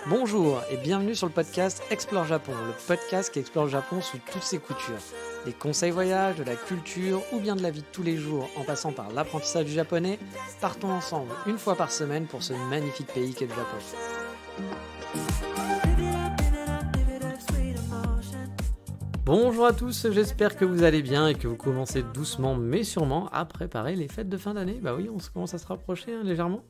Bonjour et bienvenue sur le podcast Explore Japon, le podcast qui explore le Japon sous toutes ses coutures. Des conseils voyages, de la culture ou bien de la vie de tous les jours en passant par l'apprentissage du japonais, partons ensemble une fois par semaine pour ce magnifique pays qu'est le Japon. Bonjour à tous, j'espère que vous allez bien et que vous commencez doucement mais sûrement à préparer les fêtes de fin d'année. Bah oui, on commence à se rapprocher légèrement.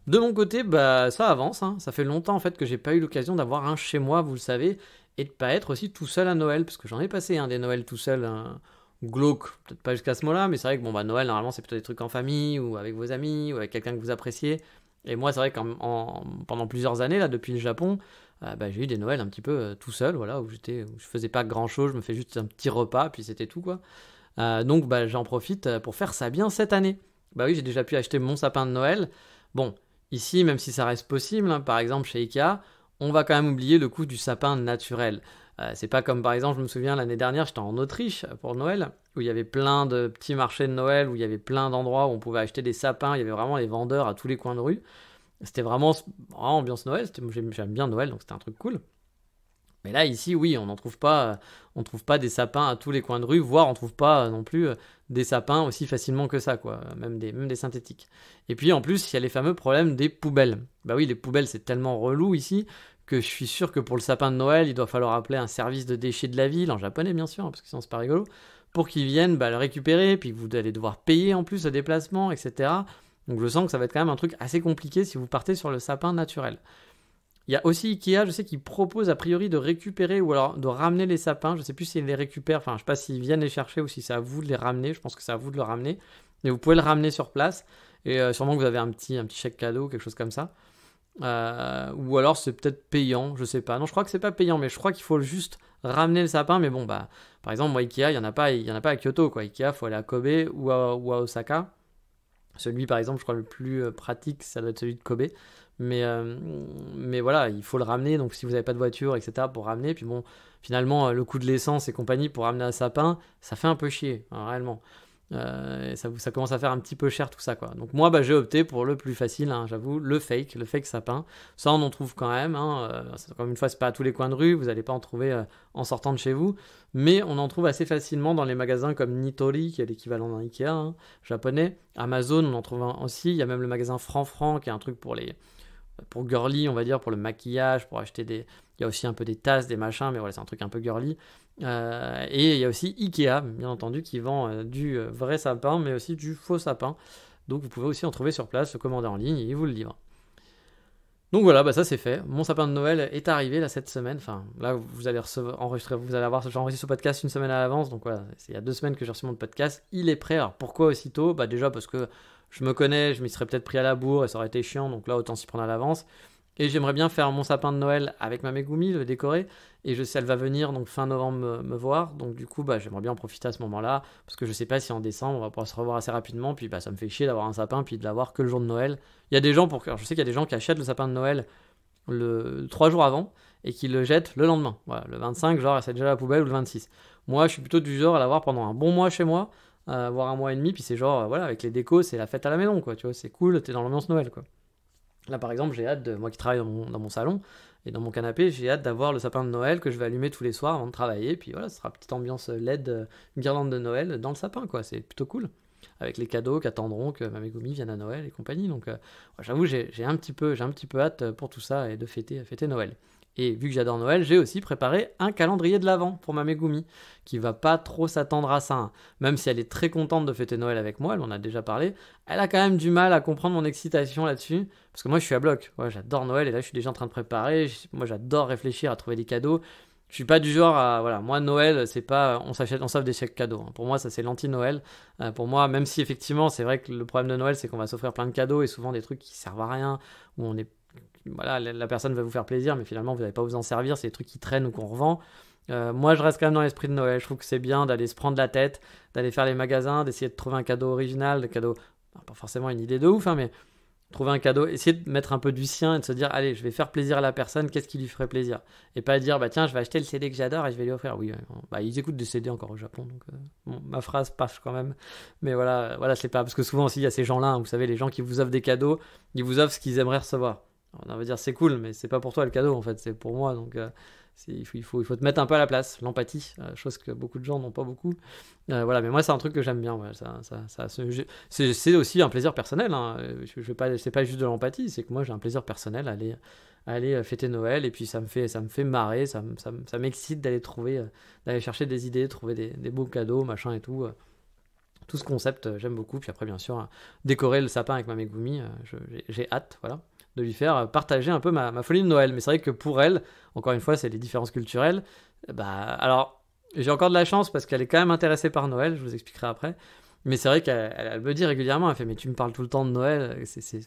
De mon côté, ça avance, ça fait longtemps en fait que j'ai pas eu l'occasion d'avoir un chez moi, vous le savez, et de pas être aussi tout seul à Noël, parce que j'en ai passé des Noëls tout seul, glauque, peut-être pas jusqu'à ce mot-là, mais c'est vrai que Noël normalement c'est plutôt des trucs en famille, ou avec vos amis, ou avec quelqu'un que vous appréciez, et moi c'est vrai que pendant plusieurs années, là, depuis le Japon, j'ai eu des Noëls un petit peu tout seul, voilà, où je faisais pas grand-chose, je me fais juste un petit repas, puis c'était tout, quoi. Donc j'en profite pour faire ça bien cette année. Bah oui, j'ai déjà pu acheter mon sapin de Noël, bon... Ici, même si ça reste possible, par exemple chez Ikea, on va quand même oublier le coût du sapin naturel. C'est pas comme par exemple, je me souviens l'année dernière, j'étais en Autriche pour Noël, où il y avait plein de petits marchés de Noël, où il y avait plein d'endroits où on pouvait acheter des sapins, il y avait vraiment les vendeurs à tous les coins de rue. C'était vraiment ambiance Noël, j'aime bien Noël, donc c'était un truc cool. Mais là, ici, oui, on trouve pas des sapins à tous les coins de rue, voire on trouve pas non plus des sapins aussi facilement que ça, quoi, même des synthétiques. Et puis en plus, il y a les fameux problèmes des poubelles. Bah oui, les poubelles, c'est tellement relou ici que je suis sûr que pour le sapin de Noël, il doit falloir appeler un service de déchets de la ville, en japonais bien sûr, parce que sinon c'est pas rigolo, pour qu'ils viennent le récupérer, puis que vous allez devoir payer en plus le déplacement, etc. Donc je sens que ça va être quand même un truc assez compliqué si vous partez sur le sapin naturel. Il y a aussi Ikea, je sais qu'ils proposent a priori de récupérer ou alors de ramener les sapins. Je ne sais plus s'ils les récupèrent, je ne sais pas s'ils viennent les chercher ou si c'est à vous de les ramener. Je pense que c'est à vous de le ramener. Mais vous pouvez le ramener sur place. Et sûrement que vous avez un petit chèque cadeau, quelque chose comme ça. Ou alors c'est peut-être payant, je ne sais pas. Non, je crois que c'est pas payant, mais je crois qu'il faut juste ramener le sapin. Mais par exemple, moi, Ikea, il n'y en a pas à Kyoto, quoi. Ikea, il faut aller à Kobe ou à Osaka. Celui, par exemple, je crois le plus pratique, ça doit être celui de Kobe. Mais voilà, il faut le ramener. Donc, si vous n'avez pas de voiture, etc., pour ramener. Puis finalement, le coût de l'essence et compagnie pour ramener un sapin, ça fait un peu chier, réellement. Ça commence à faire un petit peu cher tout ça, quoi. Donc moi j'ai opté pour le plus facile, j'avoue, le fake sapin. Ça on en trouve quand même, comme une fois c'est pas à tous les coins de rue, vous n'allez pas en trouver en sortant de chez vous, mais on en trouve assez facilement dans les magasins comme Nitori qui est l'équivalent d'un Ikea japonais, Amazon on en trouve un aussi, il y a même le magasin Franfran qui est un truc pour girly, on va dire, pour le maquillage, pour acheter il y a aussi un peu des tasses, des machins, mais voilà, c'est un truc un peu girly. Et il y a aussi Ikea, bien entendu, qui vend du vrai sapin, mais aussi du faux sapin. Donc vous pouvez aussi en trouver sur place, le commander en ligne, et ils vous le livrent. Donc voilà, ça c'est fait. Mon sapin de Noël est arrivé là cette semaine. Enfin, là vous allez avoir, j'ai enregistré ce podcast une semaine à l'avance, donc voilà, c'est il y a 2 semaines que j'ai reçu mon podcast. Il est prêt. Alors pourquoi aussitôt ? Déjà parce que je me connais, je m'y serais peut-être pris à la bourre et ça aurait été chiant, donc là autant s'y prendre à l'avance. Et j'aimerais bien faire mon sapin de Noël avec ma Megumi, le décorer. Et je sais, elle va venir donc fin novembre me voir. Donc du coup, j'aimerais bien en profiter à ce moment-là. Parce que je sais pas si en décembre, on va pouvoir se revoir assez rapidement. Puis ça me fait chier d'avoir un sapin, puis de l'avoir que le jour de Noël. Il y a des gens, je sais qu'il y a des gens qui achètent le sapin de Noël 3 jours avant et qui le jettent le lendemain. Voilà, le 25, c'est déjà à la poubelle, ou le 26. Moi, je suis plutôt du genre à l'avoir pendant un bon mois chez moi, voire un mois et demi. Puis c'est voilà, avec les décos, c'est la fête à la maison, quoi. Tu vois, c'est cool, t'es dans l'ambiance Noël, quoi. Là, par exemple, j'ai hâte, moi qui travaille dans mon salon et dans mon canapé, j'ai hâte d'avoir le sapin de Noël que je vais allumer tous les soirs avant de travailler. Puis voilà, ce sera petite ambiance LED, une guirlande de Noël dans le sapin, quoi. C'est plutôt cool. Avec les cadeaux qui attendront que ma Megumi vienne à Noël et compagnie. Donc, j'avoue, j'ai un petit peu hâte pour tout ça et de fêter Noël. Et vu que j'adore Noël, j'ai aussi préparé un calendrier de l'Avent pour ma Megumi, qui va pas trop s'attendre à ça. Même si elle est très contente de fêter Noël avec moi, elle en a déjà parlé, elle a quand même du mal à comprendre mon excitation là-dessus, parce que moi je suis à bloc. Ouais, j'adore Noël et là je suis déjà en train de préparer. Moi j'adore réfléchir à trouver des cadeaux. Je suis pas du genre à moi Noël c'est pas on s'offre des chèques cadeaux. Pour moi ça c'est l'anti-Noël. Pour moi, même si effectivement c'est vrai que le problème de Noël c'est qu'on va s'offrir plein de cadeaux et souvent des trucs qui servent à rien, où on est voilà, la personne va vous faire plaisir, mais finalement vous n'allez pas vous en servir, c'est des trucs qui traînent ou qu'on revend. Moi je reste quand même dans l'esprit de Noël, je trouve que c'est bien d'aller se prendre la tête, d'aller faire les magasins, d'essayer de trouver un cadeau original, pas forcément une idée de ouf, mais trouver un cadeau, essayer de mettre un peu du sien et de se dire, allez, je vais faire plaisir à la personne, qu'est-ce qui lui ferait plaisir? Et pas dire, bah tiens, je vais acheter le CD que j'adore et je vais lui offrir. Oui, bah ils écoutent des CD encore au Japon, donc bon, ma phrase passe quand même. Mais voilà, c'est pas, parce que souvent aussi, il y a ces gens-là, hein, vous savez, les gens qui vous offrent des cadeaux, ils vous offrent ce qu'ils aimeraient recevoir. On va dire, c'est cool, mais c'est pas pour toi le cadeau, en fait, c'est pour moi, donc il faut te mettre un peu à la place, l'empathie, chose que beaucoup de gens n'ont pas beaucoup. Voilà, mais moi c'est un truc que j'aime bien. Ouais, c'est aussi un plaisir personnel. Hein. Je vais pas, c'est pas juste de l'empathie, c'est que moi j'ai un plaisir personnel à aller fêter Noël et puis ça me fait marrer, ça m'excite d'aller d'aller chercher des idées, trouver des beaux cadeaux, machin et tout. Tout ce concept, j'aime beaucoup. Puis après, bien sûr, décorer le sapin avec ma Megumi, j'ai hâte, voilà, de lui faire partager un peu ma folie de Noël. Mais c'est vrai que pour elle, encore une fois, c'est les différences culturelles. Bah, alors, j'ai encore de la chance parce qu'elle est quand même intéressée par Noël, je vous expliquerai après. Mais c'est vrai qu'elle me dit régulièrement, elle fait, mais tu me parles tout le temps de Noël, c'est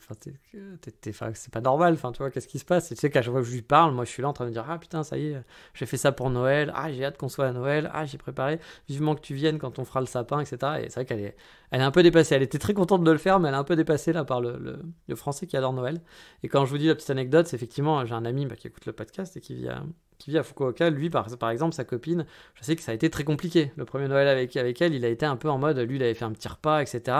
pas normal, enfin, tu vois, qu'est-ce qui se passe? Et tu sais qu'à chaque fois que je lui parle, moi je suis là en train de dire, ah putain, ça y est, j'ai fait ça pour Noël, ah j'ai hâte qu'on soit à Noël, ah j'ai préparé, vivement que tu viennes quand on fera le sapin, etc. Et c'est vrai elle est un peu dépassée, elle était très contente de le faire, mais elle est un peu dépassée là par le français qui adore Noël. Et quand je vous dis la petite anecdote, c'est effectivement, j'ai un ami qui écoute le podcast et qui vit à Fukuoka. Lui, par exemple, sa copine, je sais que ça a été très compliqué. Le premier Noël avec elle, il a été un peu en mode, lui, il avait fait un petit repas, etc.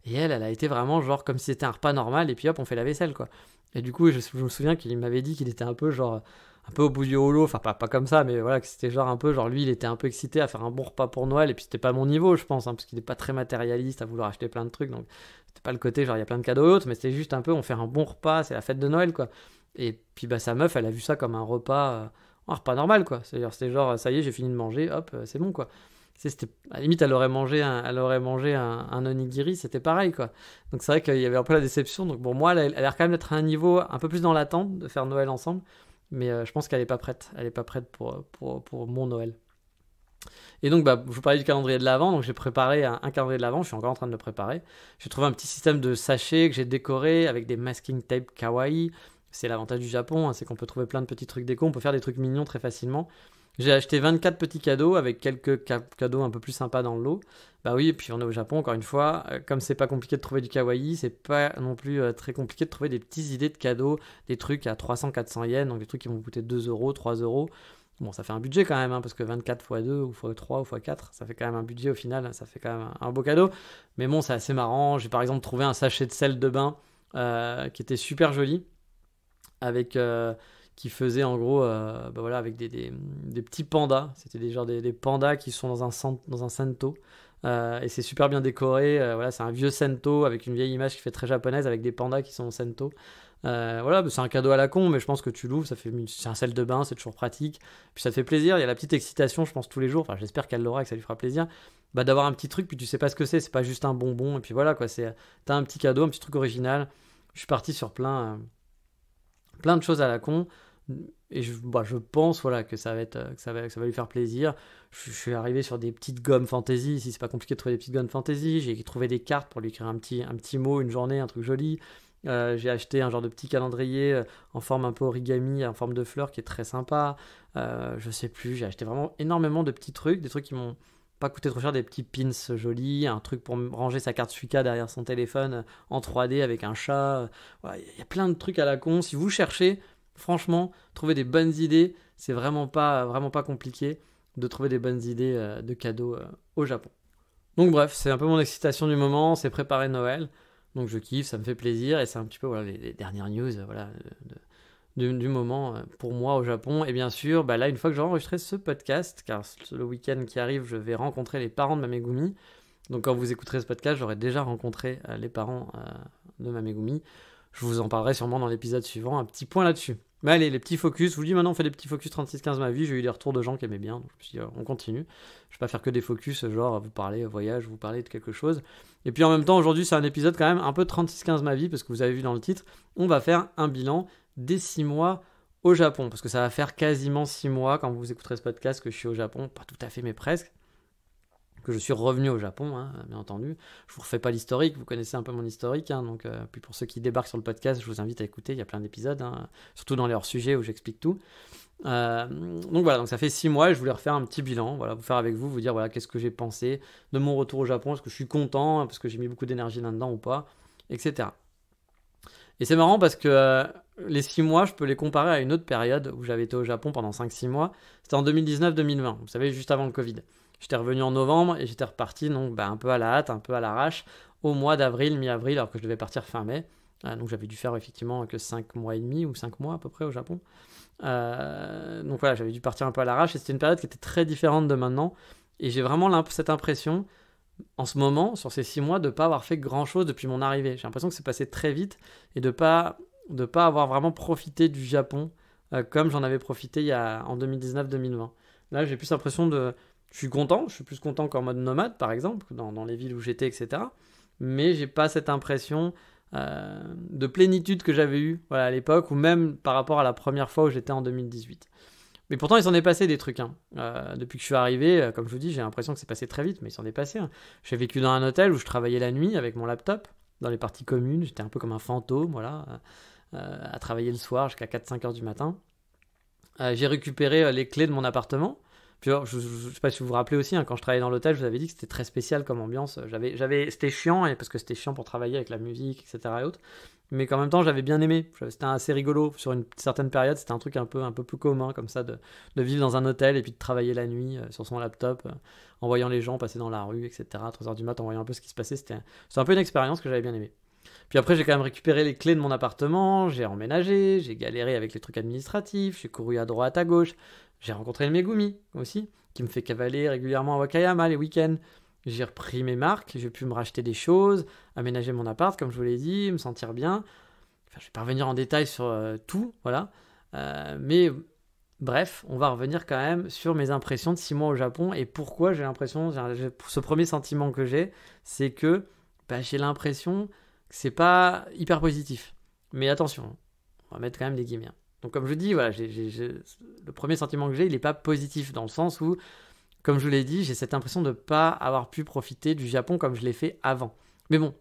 Et elle a été vraiment genre comme si c'était un repas normal, et puis hop, on fait la vaisselle, quoi. Et du coup, je me souviens qu'il m'avait dit qu'il était un peu genre, un peu au bout du holo, enfin pas comme ça, mais voilà, que c'était genre un peu, genre lui, il était un peu excité à faire un bon repas pour Noël, et puis c'était pas mon niveau, je pense, hein, parce qu'il est pas très matérialiste à vouloir acheter plein de trucs, donc c'était pas le côté genre il y a plein de cadeaux et autres, mais c'était juste un peu, on fait un bon repas, c'est la fête de Noël, quoi. Et puis bah sa meuf, elle a vu ça comme un repas normal, quoi. C'est-à-dire, c'était genre, ça y est, j'ai fini de manger, hop, c'est bon, quoi. À la limite, elle aurait mangé un onigiri, c'était pareil, quoi. Donc c'est vrai qu'il y avait un peu la déception. Donc bon, moi, elle a l'air quand même d'être à un niveau un peu plus dans l'attente de faire Noël ensemble. Mais je pense qu'elle est pas prête. Elle est pas prête pour mon Noël. Et donc, bah, je vous parlais du calendrier de l'Avent. Donc j'ai préparé un calendrier de l'Avent. Je suis encore en train de le préparer. J'ai trouvé un petit système de sachets que j'ai décoré avec des masking tape kawaii. C'est l'avantage du Japon, hein, c'est qu'on peut trouver plein de petits trucs déco. On peut faire des trucs mignons très facilement. J'ai acheté 24 petits cadeaux avec quelques cadeaux un peu plus sympas dans le lot. Bah oui, et puis on est au Japon, encore une fois. Comme c'est pas compliqué de trouver du kawaii, c'est pas non plus très compliqué de trouver des petites idées de cadeaux, des trucs à 300-400 yens, donc des trucs qui vont vous coûter 2 euros, 3 euros. Bon, ça fait un budget quand même, hein, parce que 24 x 2 ou x 3 ou x 4, ça fait quand même un budget au final, ça fait quand même un beau cadeau. Mais bon, c'est assez marrant. J'ai par exemple trouvé un sachet de sel de bain qui était super joli, avec qui faisait en gros bah voilà, avec des petits pandas. C'était des pandas qui sont dans un sento. Et c'est super bien décoré. Voilà, c'est un vieux sento avec une vieille image qui fait très japonaise avec des pandas qui sont en sento. Voilà, c'est un cadeau à la con, mais je pense que tu l'ouvres, c'est un sel de bain, c'est toujours pratique. Puis ça te fait plaisir. Il y a la petite excitation, je pense, tous les jours. Enfin, j'espère qu'elle l'aura et que ça lui fera plaisir. Bah, d'avoir un petit truc, puis tu sais pas ce que c'est pas juste un bonbon. Et puis voilà, quoi. T'as un petit cadeau, un petit truc original. Je suis parti sur plein de choses à la con. Et je pense voilà, que ça va lui faire plaisir. Je suis arrivé sur des petites gommes fantasy. Si c'est pas compliqué de trouver des petites gommes fantasy, j'ai trouvé des cartes pour lui écrire un petit mot, une journée, un truc joli. J'ai acheté un genre de petit calendrier en forme un peu origami, en forme de fleur qui est très sympa. Je sais plus, j'ai acheté vraiment énormément de petits trucs, des trucs qui m'ont pas coûté trop cher, des petits pins jolis, un truc pour ranger sa carte Suica derrière son téléphone en 3D avec un chat. Voilà, il y a plein de trucs à la con. Si vous cherchez, franchement, trouver des bonnes idées, c'est vraiment pas compliqué de trouver des bonnes idées de cadeaux au Japon. Donc bref, c'est un peu mon excitation du moment, c'est préparer Noël. Donc je kiffe, ça me fait plaisir et c'est un petit peu voilà, les dernières news voilà, du moment pour moi au Japon. Et bien sûr, bah là, une fois que j'aurai enregistré ce podcast, car le week-end qui arrive, je vais rencontrer les parents de ma Megumi. Donc quand vous écouterez ce podcast, j'aurai déjà rencontré les parents de ma Megumi. Je vous en parlerai sûrement dans l'épisode suivant, un petit point là-dessus. Mais allez, les petits focus, je vous dis maintenant on fait des petits focus 36-15 ma vie, j'ai eu des retours de gens qui aimaient bien, donc je me suis dit on continue. Je vais pas faire que des focus, genre vous parler voyage, vous parler de quelque chose. Et puis en même temps aujourd'hui c'est un épisode quand même un peu 36-15 ma vie, parce que vous avez vu dans le titre, on va faire un bilan des 6 mois au Japon, parce que ça va faire quasiment 6 mois quand vous écouterez ce podcast que je suis au Japon, pas tout à fait mais presque. Que je suis revenu au Japon, hein, bien entendu. Je vous refais pas l'historique, vous connaissez un peu mon historique, hein, donc puis pour ceux qui débarquent sur le podcast, je vous invite à écouter, il y a plein d'épisodes, hein, surtout dans les hors-sujets où j'explique tout. Donc voilà, donc ça fait 6 mois et je voulais refaire un petit bilan, voilà, vous faire avec vous dire voilà qu'est-ce que j'ai pensé de mon retour au Japon, est-ce que je suis content, parce que j'ai mis beaucoup d'énergie là-dedans ou pas, etc. Et c'est marrant parce que les 6 mois, je peux les comparer à une autre période où j'avais été au Japon pendant 5-6 mois. C'était en 2019-2020, vous savez, juste avant le Covid. J'étais revenu en novembre et j'étais reparti donc un peu à la hâte, un peu à l'arrache, au mois d'avril, mi-avril, alors que je devais partir fin mai. Donc j'avais dû faire effectivement que 5 mois et demi ou 5 mois à peu près au Japon. Donc voilà, j'avais dû partir un peu à l'arrache et c'était une période qui était très différente de maintenant. Et j'ai vraiment cette impression, en ce moment, sur ces 6 mois, de ne pas avoir fait grand-chose depuis mon arrivée. J'ai l'impression que c'est passé très vite et de pas avoir vraiment profité du Japon comme j'en avais profité en 2019-2020. Là, j'ai plus l'impression de... Je suis plus content qu'en mode nomade, par exemple, dans les villes où j'étais, etc. Mais j'ai pas cette impression de plénitude que j'avais eue voilà, à l'époque, ou même par rapport à la première fois où j'étais en 2018. Mais pourtant, il s'en est passé des trucs. Depuis que je suis arrivé, comme je vous dis, j'ai l'impression que c'est passé très vite, mais il s'en est passé. J'ai vécu dans un hôtel où je travaillais la nuit avec mon laptop, dans les parties communes. J'étais un peu comme un fantôme, voilà, à travailler le soir jusqu'à 4-5 heures du matin. J'ai récupéré les clés de mon appartement. Puis, je ne sais pas si vous vous rappelez aussi, quand je travaillais dans l'hôtel, je vous avais dit que c'était très spécial comme ambiance. C'était chiant, parce que c'était chiant pour travailler avec la musique, etc. et autres. Mais qu'en même temps, j'avais bien aimé. C'était assez rigolo. Sur une certaine période, c'était un truc un peu plus commun, comme ça, de vivre dans un hôtel et puis de travailler la nuit sur son laptop, en voyant les gens passer dans la rue, etc. À 3h du mat, en voyant un peu ce qui se passait. C'était un peu une expérience que j'avais bien aimé. Puis après, j'ai quand même récupéré les clés de mon appartement, j'ai emménagé, j'ai galéré avec les trucs administratifs, j'ai couru à droite, à gauche. J'ai rencontré le Megumi aussi, qui me fait cavaler régulièrement à Wakayama les week-ends. J'ai repris mes marques, j'ai pu me racheter des choses, aménager mon appart, comme je vous l'ai dit, me sentir bien. Enfin, je vais pas revenir en détail sur tout, voilà. Mais bref, on va revenir quand même sur mes impressions de 6 mois au Japon et pourquoi j'ai l'impression, ce premier sentiment que j'ai, c'est que j'ai l'impression que c'est pas hyper positif. Mais attention, on va mettre quand même des guillemets. Donc comme je dis, voilà, le premier sentiment que j'ai, il n'est pas positif dans le sens où, comme je vous l'ai dit, j'ai cette impression de ne pas avoir pu profiter du Japon comme je l'ai fait avant. Mais bon,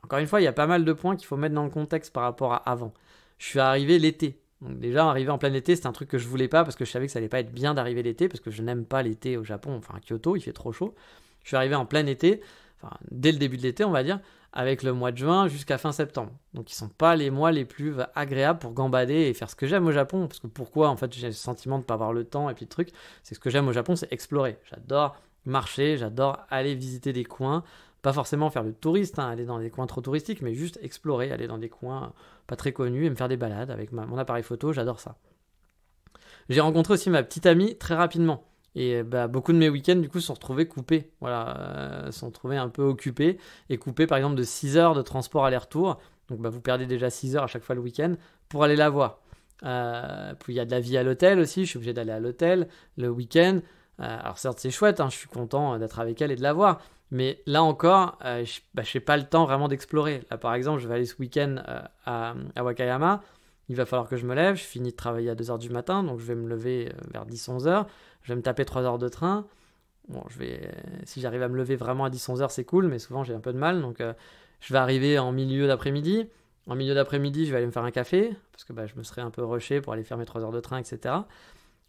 encore une fois, il y a pas mal de points qu'il faut mettre dans le contexte par rapport à avant. Je suis arrivé l'été. Donc déjà, arriver en plein été, c'est un truc que je voulais pas parce que je savais que ça allait pas être bien d'arriver l'été parce que je n'aime pas l'été au Japon, enfin à Kyoto, il fait trop chaud. Je suis arrivé en plein été, enfin dès le début de l'été, on va dire, avec le mois de juin jusqu'à fin septembre. Donc ils sont pas les mois les plus agréables pour gambader et faire ce que j'aime au Japon. Parce que pourquoi en fait j'ai le sentiment de ne pas avoir le temps et puis le truc, c'est que ce que j'aime au Japon, c'est explorer. J'adore marcher, j'adore aller visiter des coins, pas forcément faire le touriste, aller dans des coins trop touristiques, mais juste explorer, aller dans des coins pas très connus et me faire des balades avec mon appareil photo, j'adore ça. J'ai rencontré aussi ma petite amie très rapidement. Et beaucoup de mes week-ends, du coup, se sont retrouvés coupés. Voilà, sont retrouvés un peu occupés. Et coupés, par exemple, de 6 heures de transport aller-retour. Donc, vous perdez déjà 6 heures à chaque fois le week-end pour aller la voir. Puis, il y a de la vie à l'hôtel aussi. Je suis obligé d'aller à l'hôtel le week-end. Alors, certes, c'est chouette. Je suis content d'être avec elle et de la voir. Mais là encore, je n'ai pas le temps vraiment d'explorer. Là, par exemple, je vais aller ce week-end à Wakayama. Il va falloir que je me lève, je finis de travailler à 2h du matin, donc je vais me lever vers 10-11h, je vais me taper 3 heures de train. Bon, si j'arrive à me lever vraiment à 10-11h, c'est cool, mais souvent j'ai un peu de mal, donc je vais arriver en milieu d'après-midi. En milieu d'après-midi, je vais aller me faire un café, parce que je me serais un peu rushé pour aller faire mes 3 heures de train, etc.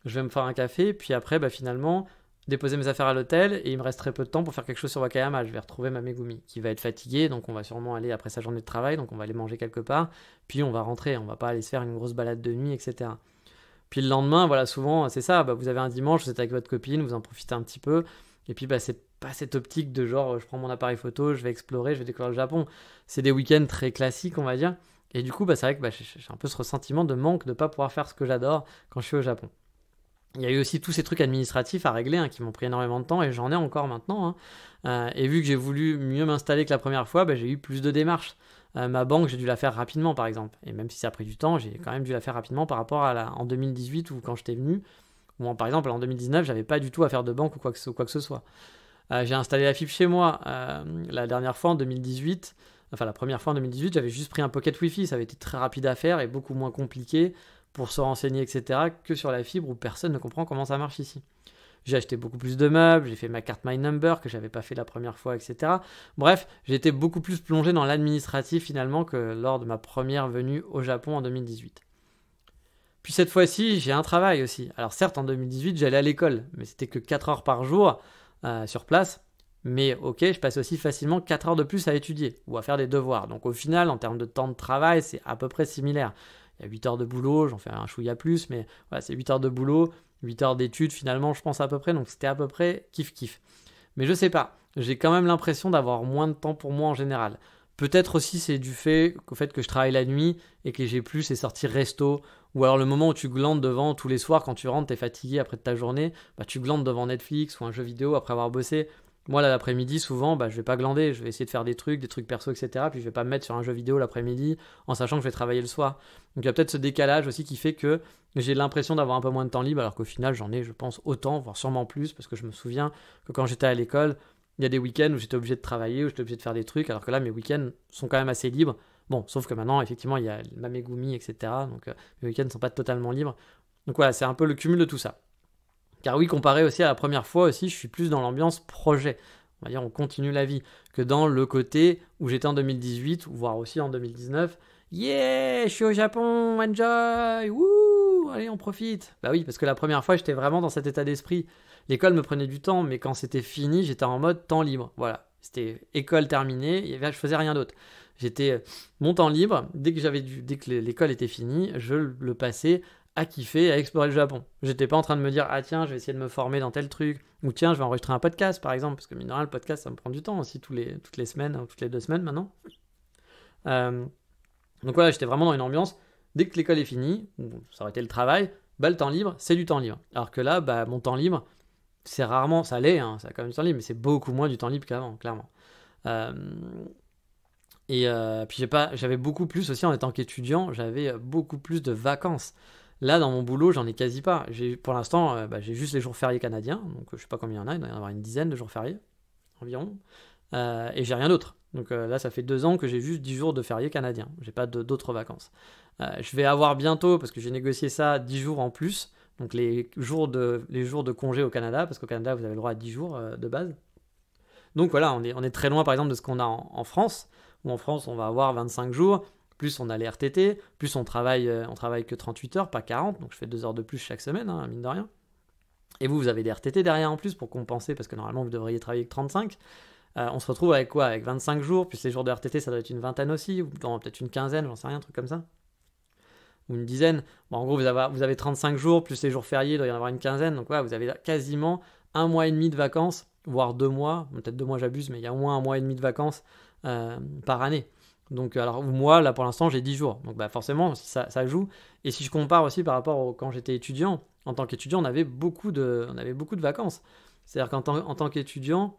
Je vais me faire un café, puis après, finalement, déposer mes affaires à l'hôtel, et il me reste très peu de temps pour faire quelque chose sur Wakayama. Je vais retrouver ma Megumi, qui va être fatiguée, donc on va sûrement aller après sa journée de travail, donc on va aller manger quelque part, puis on va rentrer, on va pas aller se faire une grosse balade de nuit, etc. Puis le lendemain, voilà, souvent, c'est ça, vous avez un dimanche, vous êtes avec votre copine, vous en profitez un petit peu, et puis c'est pas cette optique de genre, je prends mon appareil photo, je vais explorer, je vais découvrir le Japon. C'est des week-ends très classiques, on va dire, et du coup, c'est vrai que j'ai un peu ce ressentiment de manque de pas pouvoir faire ce que j'adore quand je suis au Japon. Il y a eu aussi tous ces trucs administratifs à régler qui m'ont pris énormément de temps et j'en ai encore maintenant. Et vu que j'ai voulu mieux m'installer que la première fois, j'ai eu plus de démarches. Ma banque, j'ai dû la faire rapidement par exemple. Et même si ça a pris du temps, j'ai quand même dû la faire rapidement par rapport à en 2018 ou quand j'étais venu. Ou par exemple en 2019, j'avais pas du tout à faire de banque ou quoi que ce soit. J'ai installé la fibre chez moi la dernière fois en 2018. Enfin la première fois en 2018, j'avais juste pris un pocket Wi-Fi. Ça avait été très rapide à faire et beaucoup moins compliqué pour se renseigner, etc., que sur la fibre où personne ne comprend comment ça marche ici. J'ai acheté beaucoup plus de meubles, j'ai fait ma carte My Number que j'avais pas fait la première fois, etc. Bref, j'ai été beaucoup plus plongé dans l'administratif finalement que lors de ma première venue au Japon en 2018. Puis cette fois-ci, j'ai un travail aussi. Alors certes, en 2018, j'allais à l'école, mais c'était que 4 heures par jour sur place. Mais ok, je passe aussi facilement 4 heures de plus à étudier ou à faire des devoirs. Donc au final, en termes de temps de travail, c'est à peu près similaire. Il y a 8 heures de boulot, j'en fais un chouïa plus, mais voilà, c'est 8 heures de boulot, 8 heures d'études finalement, je pense à peu près. Donc c'était à peu près kiff-kiff. Mais je sais pas, j'ai quand même l'impression d'avoir moins de temps pour moi en général. Peut-être aussi c'est du fait qu'au fait que je travaille la nuit et que j'ai plus ces sorties resto, ou alors le moment où tu glandes devant tous les soirs quand tu rentres, t'es fatigué après de ta journée, bah tu glandes devant Netflix ou un jeu vidéo après avoir bossé. Moi là l'après-midi souvent bah je vais pas glander, je vais essayer de faire des trucs perso etc. Puis je vais pas me mettre sur un jeu vidéo l'après-midi en sachant que je vais travailler le soir. Donc il y a peut-être ce décalage aussi qui fait que j'ai l'impression d'avoir un peu moins de temps libre alors qu'au final j'en ai je pense autant, voire sûrement plus parce que je me souviens que quand j'étais à l'école, il y a des week-ends où j'étais obligé de travailler, où j'étais obligé de faire des trucs, alors que là, mes week-ends sont quand même assez libres. Bon, sauf que maintenant, effectivement, il y a Mamegumi, etc. Donc, mes week-ends ne sont pas totalement libres. Donc voilà, c'est un peu le cumul de tout ça. Car oui, comparé aussi à la première fois aussi, je suis plus dans l'ambiance projet. On va dire, on continue la vie. Que dans le côté où j'étais en 2018, voire aussi en 2019. Yeah, je suis au Japon, enjoy, wouh, allez, on profite. Bah oui, parce que la première fois, j'étais vraiment dans cet état d'esprit. L'école me prenait du temps, mais quand c'était fini, j'étais en mode temps libre. Voilà, c'était école terminée, je faisais rien d'autre. J'étais mon temps libre, dès que l'école était finie, je le passais à kiffer, à explorer le Japon. J'étais pas en train de me dire ah tiens, je vais essayer de me former dans tel truc, ou tiens, je vais enregistrer un podcast par exemple, parce que mine de rien, le podcast ça me prend du temps aussi toutes les semaines, ou toutes les 2 semaines maintenant. Donc voilà, j'étais vraiment dans une ambiance. Dès que l'école est finie, ça aurait été le travail, bah le temps libre, c'est du temps libre. Alors que là, bah mon temps libre c'est rarement, ça l'est, hein, ça a quand même du temps libre, mais c'est beaucoup moins du temps libre qu'avant, clairement. Euh, puis j'avais beaucoup plus aussi en étant qu'étudiant, j'avais beaucoup plus de vacances. Là, dans mon boulot, j'en ai quasi pas. Pour l'instant, j'ai juste les jours fériés canadiens, donc je sais pas combien il y en a, il doit y en avoir une dizaine de jours fériés environ, et j'ai rien d'autre. Donc là, ça fait 2 ans que j'ai juste 10 jours de fériés canadiens, j'ai pas d'autres vacances. Je vais avoir bientôt, parce que j'ai négocié ça, 10 jours en plus. Donc les jours de congé au Canada, parce qu'au Canada, vous avez le droit à 10 jours de base. Donc voilà, on est très loin par exemple de ce qu'on a en France, où en France, on va avoir 25 jours, plus on a les RTT, plus on travaille que 38 heures, pas 40, donc je fais 2 heures de plus chaque semaine, hein, mine de rien. Et vous avez des RTT derrière en plus pour compenser, parce que normalement, vous devriez travailler que 35. On se retrouve avec quoi? Avec 25 jours, plus les jours de RTT, ça doit être une vingtaine aussi, ou peut-être une quinzaine, j'en sais rien, un truc comme ça. Ou une dizaine. Bon, en gros, vous avez 35 jours, plus les jours fériés, il doit y en avoir une quinzaine. Donc voilà, vous avez quasiment 1 mois et demi de vacances, voire 2 mois. Peut-être 2 mois, j'abuse, mais il y a au moins 1 mois et demi de vacances par année. Donc, alors, moi, là, pour l'instant, j'ai 10 jours. Donc, bah, forcément, ça joue. Et si je compare aussi par rapport quand j'étais étudiant, en tant qu'étudiant, on avait beaucoup de vacances. C'est-à-dire qu'en tant qu'étudiant,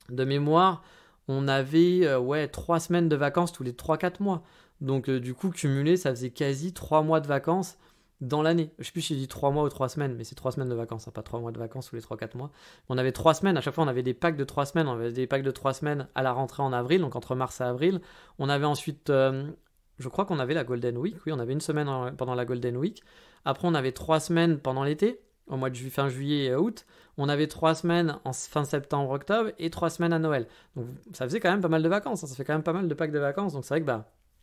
de mémoire, on avait 3 semaines de vacances tous les 3-4 mois. Donc du coup, cumulé, ça faisait quasi 3 mois de vacances dans l'année. Je sais plus si j'ai dit 3 mois ou 3 semaines, mais c'est 3 semaines de vacances, hein, pas 3 mois de vacances tous les 3-4 mois. On avait 3 semaines, à chaque fois on avait des packs de 3 semaines. On avait des packs de 3 semaines à la rentrée en avril, donc entre mars et avril. On avait ensuite, je crois qu'on avait la Golden Week, oui, on avait une semaine pendant la Golden Week. Après on avait 3 semaines pendant l'été, au mois de fin juillet et août. On avait 3 semaines en fin septembre, octobre et 3 semaines à Noël. Donc ça faisait quand même pas mal de vacances, hein, ça fait quand même pas mal de packs de vacances. Donc c'est vrai que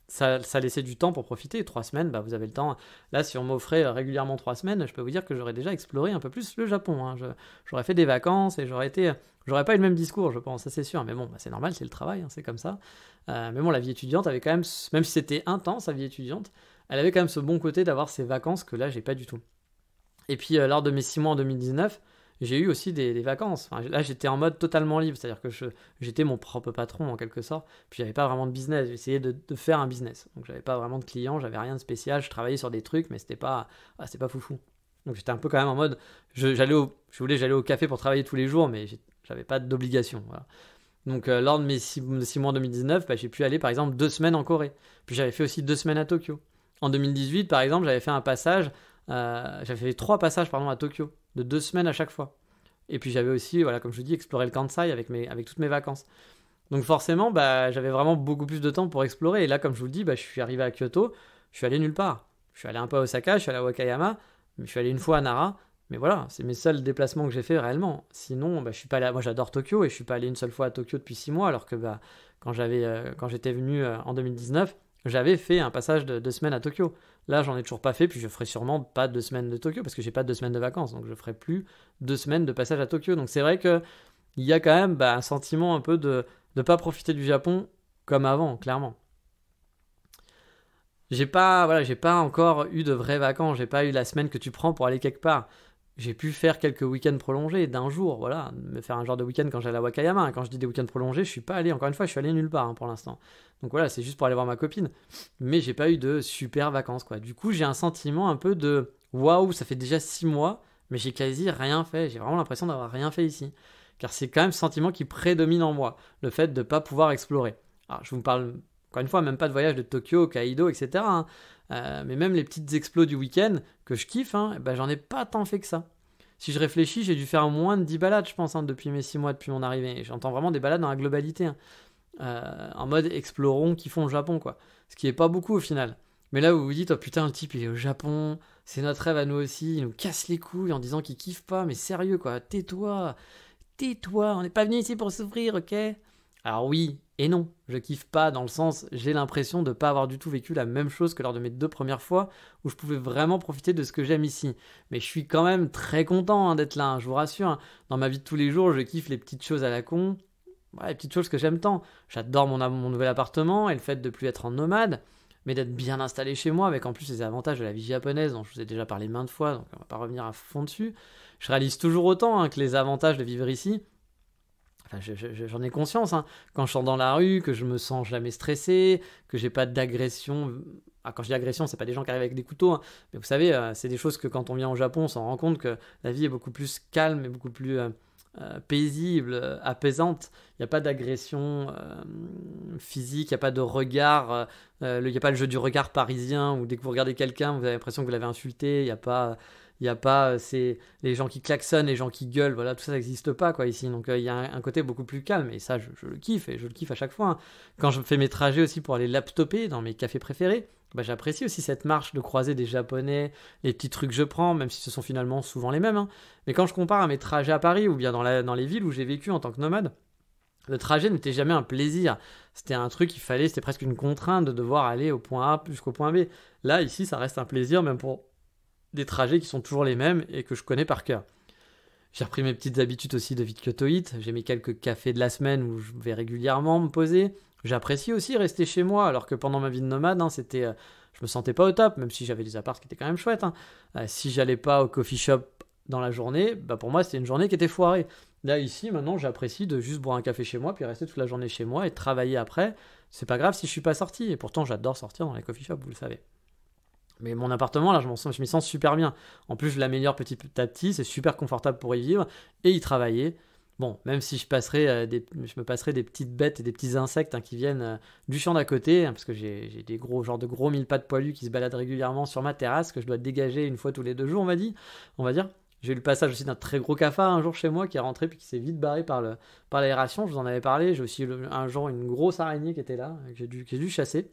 ça laissait du temps pour profiter. 3 semaines, vous avez le temps. Là, si on m'offrait régulièrement 3 semaines, je peux vous dire que j'aurais déjà exploré un peu plus le Japon. Hein. J'aurais fait des vacances et j'aurais pas eu le même discours, je pense, ça c'est sûr. Mais bon, c'est normal, c'est le travail, hein, c'est comme ça. Mais bon, la vie étudiante avait quand même, même si c'était intense, la vie étudiante, elle avait quand même ce bon côté d'avoir ces vacances que là, j'ai pas du tout. Et puis, lors de mes 6 mois en 2019, j'ai eu aussi des vacances. Enfin, là, j'étais en mode totalement libre, c'est-à-dire que j'étais mon propre patron en quelque sorte. Puis, j'avais pas vraiment de business. J'essayais de faire un business. Donc, j'avais pas vraiment de clients, j'avais rien de spécial. Je travaillais sur des trucs, mais c'était pas foufou. Donc, j'étais un peu quand même en mode, j'allais au café pour travailler tous les jours, mais j'avais pas d'obligation. Voilà. Donc, lors de mes 6 mois en 2019, j'ai pu aller par exemple 2 semaines en Corée. Puis, j'avais fait aussi 2 semaines à Tokyo. En 2018, par exemple, j'avais fait un passage. J'avais fait 3 passages à Tokyo, de 2 semaines à chaque fois. Et puis j'avais aussi, voilà, comme je vous dis, exploré le Kansai avec toutes mes vacances. Donc forcément, j'avais vraiment beaucoup plus de temps pour explorer. Et là, comme je vous le dis, je suis arrivé à Kyoto, je suis allé nulle part. Je suis allé un peu à Osaka, je suis allé à Wakayama, mais je suis allé une fois à Nara. Mais voilà, c'est mes seuls déplacements que j'ai fait réellement. Sinon, je suis pas allé. Moi, j'adore Tokyo et je suis pas allé une seule fois à Tokyo depuis 6 mois, alors que quand j'étais venu en 2019, j'avais fait un passage de 2 semaines à Tokyo. Là, j'en ai toujours pas fait, puis je ferai sûrement pas 2 semaines de Tokyo, parce que j'ai pas 2 semaines de vacances, donc je ferai plus 2 semaines de passage à Tokyo. Donc c'est vrai que il y a quand même un sentiment un peu de ne pas profiter du Japon comme avant, clairement. J'ai pas encore eu de vraies vacances, j'ai pas eu la semaine que tu prends pour aller quelque part. J'ai pu faire quelques week-ends prolongés d'un jour, voilà, me faire un genre de week-end quand j'allais à Wakayama. Quand je dis des week-ends prolongés, je suis pas allé, encore une fois, je suis allé nulle part pour l'instant. Donc voilà, c'est juste pour aller voir ma copine. Mais j'ai pas eu de super vacances, quoi. Du coup, j'ai un sentiment un peu de waouh, ça fait déjà 6 mois, mais j'ai quasi rien fait. J'ai vraiment l'impression d'avoir rien fait ici. Car c'est quand même ce sentiment qui prédomine en moi, le fait de ne pas pouvoir explorer. Alors, je vous parle, encore une fois, même pas de voyage de Tokyo, Kaido, etc. hein. Mais même les petites explos du week-end que je kiffe, j'en ai pas tant fait que ça. Si je réfléchis, j'ai dû faire moins de 10 balades, je pense, depuis mes 6 mois, depuis mon arrivée. Et j'entends vraiment des balades dans la globalité. En mode explorons, kiffons le Japon, quoi. Ce qui est pas beaucoup au final. Mais là où vous vous dites, oh putain, le type il est au Japon, c'est notre rêve à nous aussi, il nous casse les couilles en disant qu'il kiffe pas, mais sérieux quoi, tais-toi, on n'est pas venu ici pour souffrir, ok? Alors oui et non, je kiffe pas dans le sens, j'ai l'impression de pas avoir du tout vécu la même chose que lors de mes 2 premières fois où je pouvais vraiment profiter de ce que j'aime ici. Mais je suis quand même très content d'être là, je vous rassure. Dans ma vie de tous les jours, je kiffe les petites choses à la con, les petites choses que j'aime tant. J'adore mon nouvel appartement et le fait de plus être en nomade, mais d'être bien installé chez moi avec en plus les avantages de la vie japonaise dont je vous ai déjà parlé maintes fois, donc on va pas revenir à fond dessus. Je réalise toujours autant que les avantages de vivre ici. Enfin, j'en ai conscience. Quand je sors dans la rue, que je me sens jamais stressé, que j'ai pas d'agression. Quand je dis agression, c'est pas des gens qui arrivent avec des couteaux, mais vous savez, c'est des choses que quand on vient au Japon, on s'en rend compte que la vie est beaucoup plus calme et beaucoup plus paisible, apaisante. Il n'y a pas d'agression physique, il n'y a pas de regard, il n'y a pas le jeu du regard parisien où dès que vous regardez quelqu'un, vous avez l'impression que vous l'avez insulté. Il n'y a pas c'est les gens qui klaxonnent, les gens qui gueulent, voilà, tout ça n'existe pas quoi ici. Donc il y a un côté beaucoup plus calme et ça je le kiffe et je le kiffe à chaque fois. Quand je fais mes trajets aussi pour aller laptoper dans mes cafés préférés, j'apprécie aussi cette marche de croiser des Japonais, les petits trucs que je prends, même si ce sont finalement souvent les mêmes. Mais quand je compare à mes trajets à Paris ou bien dans les villes où j'ai vécu en tant que nomade, le trajet n'était jamais un plaisir. C'était un truc qu'il fallait, c'était presque une contrainte de devoir aller au point A jusqu'au point B. Là, ici, ça reste un plaisir, même pour des trajets qui sont toujours les mêmes et que je connais par cœur. J'ai repris mes petites habitudes aussi de vie de kyotoïte. J'ai mis quelques cafés de la semaine où je vais régulièrement me poser. J'apprécie aussi rester chez moi, alors que pendant ma vie de nomade, je me sentais pas au top, même si j'avais des apparts qui étaient quand même chouettes. Si j'allais pas au coffee shop dans la journée, pour moi c'était une journée qui était foirée. Là ici, maintenant, j'apprécie de juste boire un café chez moi, puis rester toute la journée chez moi et travailler après. C'est pas grave si je suis pas sorti, et pourtant j'adore sortir dans les coffee shops, vous le savez. Mais mon appartement, là, je m'y sens super bien. En plus, je l'améliore petit à petit, c'est super confortable pour y vivre et y travailler. Bon, même si je me passerai des petites bêtes et des petits insectes qui viennent du champ d'à côté, parce que j'ai des de gros mille pattes poilus qui se baladent régulièrement sur ma terrasse, que je dois dégager une fois tous les 2 jours, on va dire. J'ai eu le passage aussi d'un très gros cafard un jour chez moi qui est rentré puis qui s'est vite barré par l'aération, je vous en avais parlé. J'ai aussi un jour une grosse araignée qui était là, que j'ai dû chasser.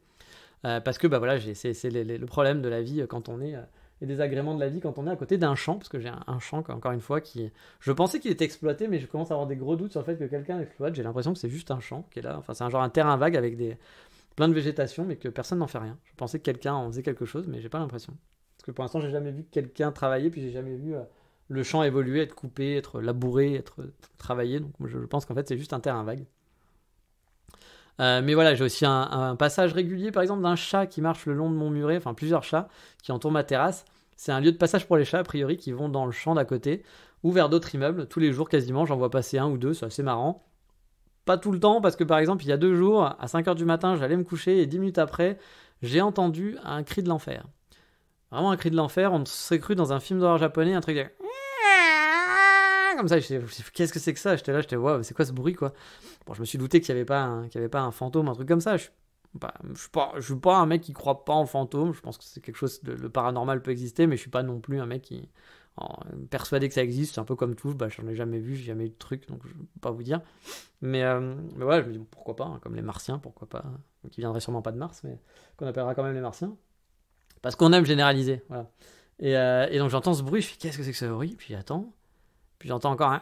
Parce que voilà, c'est le problème de la vie quand on est les désagréments de la vie quand on est à côté d'un champ, parce que j'ai un champ encore une fois qui, je pensais qu'il était exploité, mais je commence à avoir des gros doutes sur le fait que quelqu'un l'exploite. J'ai l'impression que c'est juste un champ qui est là, enfin c'est un terrain vague avec plein de végétation, mais que personne n'en fait rien. Je pensais que quelqu'un en faisait quelque chose, mais j'ai pas l'impression, parce que pour l'instant j'ai jamais vu quelqu'un travailler, puis j'ai jamais vu le champ évoluer, être coupé, être labouré, être travaillé. Donc je pense qu'en fait c'est juste un terrain vague. Mais voilà, j'ai aussi un passage régulier, par exemple, d'un chat qui marche le long de mon muret, enfin plusieurs chats qui entourent ma terrasse. C'est un lieu de passage pour les chats, a priori, qui vont dans le champ d'à côté ou vers d'autres immeubles. Tous les jours, quasiment, j'en vois passer 1 ou 2, c'est assez marrant. Pas tout le temps, parce que par exemple, il y a 2 jours, à 5h du matin, j'allais me coucher et 10 minutes après, j'ai entendu un cri de l'enfer. Vraiment un cri de l'enfer, on s'est cru dans un film d'horreur japonais, un truc de... comme ça, qu'est-ce que c'est que ça? J'étais waouh, c'est quoi ce bruit quoi? Bon, je me suis douté qu'il n'y avait pas un fantôme, un truc comme ça. Je suis pas un mec qui croit pas en fantômes. Je pense que c'est quelque chose, le paranormal peut exister, mais je suis pas non plus un mec qui persuadé que ça existe. C'est un peu comme tout, j'en ai jamais vu, j'ai jamais eu de truc, donc je peux pas vous dire. Mais voilà, je me dis bon, pourquoi pas, comme les Martiens, pourquoi pas, qui viendraient sûrement pas de Mars, mais qu'on appellera quand même les Martiens, parce qu'on aime généraliser, voilà. Et donc j'entends ce bruit, je fais qu'est-ce que c'est que ce bruit? Puis j'attends. Puis j'entends encore un...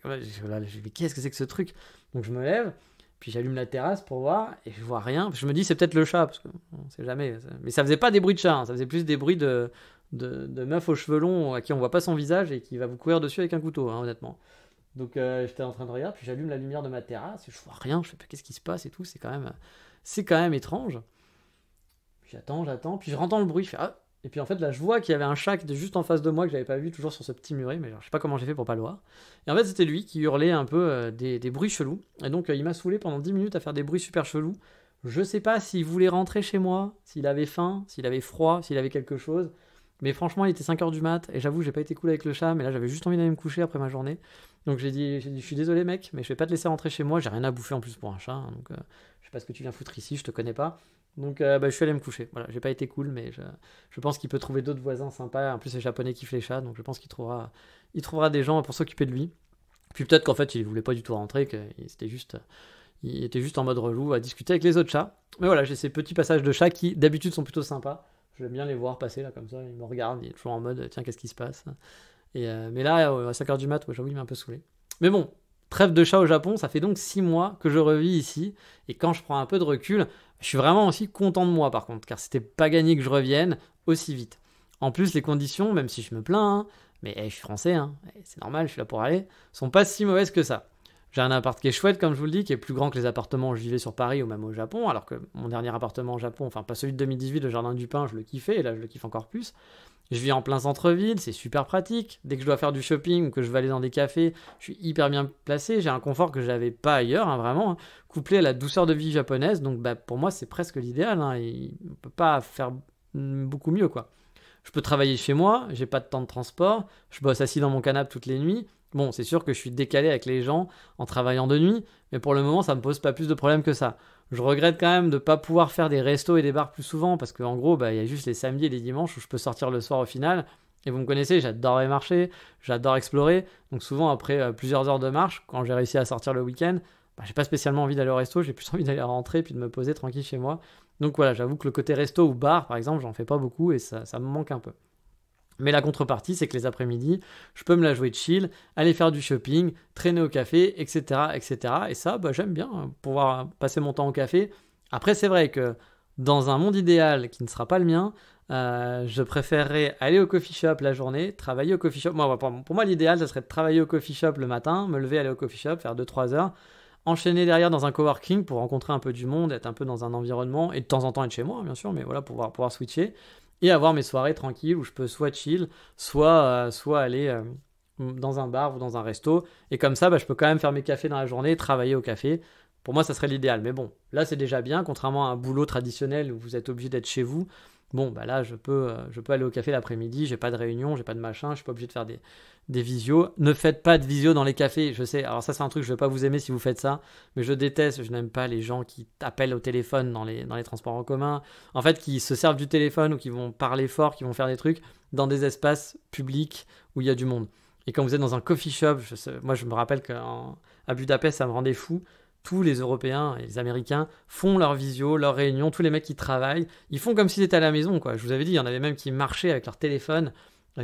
Je me dis, qu'est-ce que c'est que ce truc? Donc je me lève, puis j'allume la terrasse pour voir, et je vois rien. Je me dis, c'est peut-être le chat, parce qu'on ne sait jamais. Mais ça faisait pas des bruits de chat, ça faisait plus des bruits de de meuf aux cheveux longs à qui on voit pas son visage et qui va vous courir dessus avec un couteau, hein, honnêtement. Donc j'étais en train de regarder, puis j'allume la lumière de ma terrasse, et je vois rien, je fais qu'est-ce qui se passe et tout, c'est quand même étrange. Puis j'attends, puis je rentends le bruit, je fais ah. Et puis en fait là je vois qu'il y avait un chat qui était juste en face de moi que j'avais pas vu, toujours sur ce petit muret, mais genre, je sais pas comment j'ai fait pour pas le voir. Et en fait c'était lui qui hurlait un peu des bruits chelous, et donc il m'a saoulé pendant 10 minutes à faire des bruits super chelous. Je sais pas s'il voulait rentrer chez moi, s'il avait faim, s'il avait froid, s'il avait quelque chose. Mais franchement, il était 5h du mat, et j'avoue, j'ai pas été cool avec le chat, mais là j'avais juste envie d'aller me coucher après ma journée. Donc j'ai dit, je suis désolé mec, mais je vais pas te laisser rentrer chez moi, j'ai rien à bouffer en plus pour un chat, hein, donc je sais pas ce que tu viens foutre ici, je te connais pas. Donc je suis allé me coucher. Voilà, j'ai pas été cool, mais je pense qu'il peut trouver d'autres voisins sympas. En plus, les Japonais kiffent les chats, donc je pense qu'il trouvera des gens pour s'occuper de lui. Puis peut-être qu'en fait, il voulait pas du tout rentrer, il était juste en mode relou à discuter avec les autres chats. Mais voilà, j'ai ces petits passages de chats qui d'habitude sont plutôt sympas. J'aime bien les voir passer là comme ça, il me regarde, il est toujours en mode tiens, qu'est-ce qui se passe. Mais là, à 5h du mat, j'avoue, il m'a un peu saoulé. Mais bon, trêve de chat au Japon, ça fait donc 6 mois que je revis ici. Et quand je prends un peu de recul, je suis vraiment aussi content de moi par contre, car c'était pas gagné que je revienne aussi vite. En plus, les conditions, même si je me plains, hein, mais je suis français, hein, c'est normal, je suis là pour aller, sont pas si mauvaises que ça. J'ai un appart qui est chouette, comme je vous le dis, qui est plus grand que les appartements où je vivais sur Paris ou même au Japon, alors que mon dernier appartement au Japon, enfin pas celui de 2018, le Jardin du Pin, je le kiffais, et là je le kiffe encore plus. Je vis en plein centre-ville, c'est super pratique. Dès que je dois faire du shopping ou que je vais aller dans des cafés, je suis hyper bien placé. J'ai un confort que je n'avais pas ailleurs, hein, vraiment, hein, couplé à la douceur de vie japonaise. Donc pour moi, c'est presque l'idéal. Hein, on ne peut pas faire beaucoup mieux, quoi. Je peux travailler chez moi, j'ai pas de temps de transport, je bosse assis dans mon canapé toutes les nuits. Bon, c'est sûr que je suis décalé avec les gens en travaillant de nuit, mais pour le moment, ça me pose pas plus de problèmes que ça. Je regrette quand même de ne pas pouvoir faire des restos et des bars plus souvent, parce qu'en gros, il y a juste les samedis et les dimanches où je peux sortir le soir au final. Et vous me connaissez, j'adore les marchés, j'adore explorer. Donc souvent, après plusieurs heures de marche, quand j'ai réussi à sortir le week-end, j'ai pas spécialement envie d'aller au resto, j'ai plus envie d'aller rentrer puis de me poser tranquille chez moi. Donc voilà, j'avoue que le côté resto ou bar, par exemple, j'en fais pas beaucoup et ça me manque un peu. Mais la contrepartie, c'est que les après-midi, je peux me la jouer chill, aller faire du shopping, traîner au café, etc. etc. Et ça, j'aime bien pouvoir passer mon temps au café. Après, c'est vrai que dans un monde idéal qui ne sera pas le mien, je préférerais aller au coffee shop la journée, travailler au coffee shop. Moi, pour moi, l'idéal, ça serait de travailler au coffee shop le matin, me lever, aller au coffee shop, faire 2-3 heures, enchaîner derrière dans un coworking pour rencontrer un peu du monde, être un peu dans un environnement, et de temps en temps être chez moi, bien sûr, mais voilà, pouvoir switcher. Et avoir mes soirées tranquilles où je peux soit chill, soit aller dans un bar ou dans un resto. Et comme ça, je peux quand même faire mes cafés dans la journée, travailler au café. Pour moi, ça serait l'idéal. Mais bon, là, c'est déjà bien. Contrairement à un boulot traditionnel où vous êtes obligé d'être chez vous. Bon, là, je peux aller au café l'après-midi. J'ai pas de réunion, j'ai pas de machin. Je suis pas obligé de faire des visios. Ne faites pas de visios dans les cafés. Je sais. Alors ça, c'est un truc, je vais pas vous aimer si vous faites ça. Mais je déteste. Je n'aime pas les gens qui t'appellent au téléphone dans les transports en commun. En fait, qui se servent du téléphone ou qui vont parler fort, qui vont faire des trucs dans des espaces publics où il y a du monde. Et quand vous êtes dans un coffee shop, moi, je me rappelle qu'à Budapest, ça me rendait fou. Tous les Européens et les Américains font leurs visios, leurs réunions, tous les mecs qui travaillent, ils font comme s'ils étaient à la maison, quoi. Je vous avais dit, il y en avait même qui marchaient avec leur téléphone,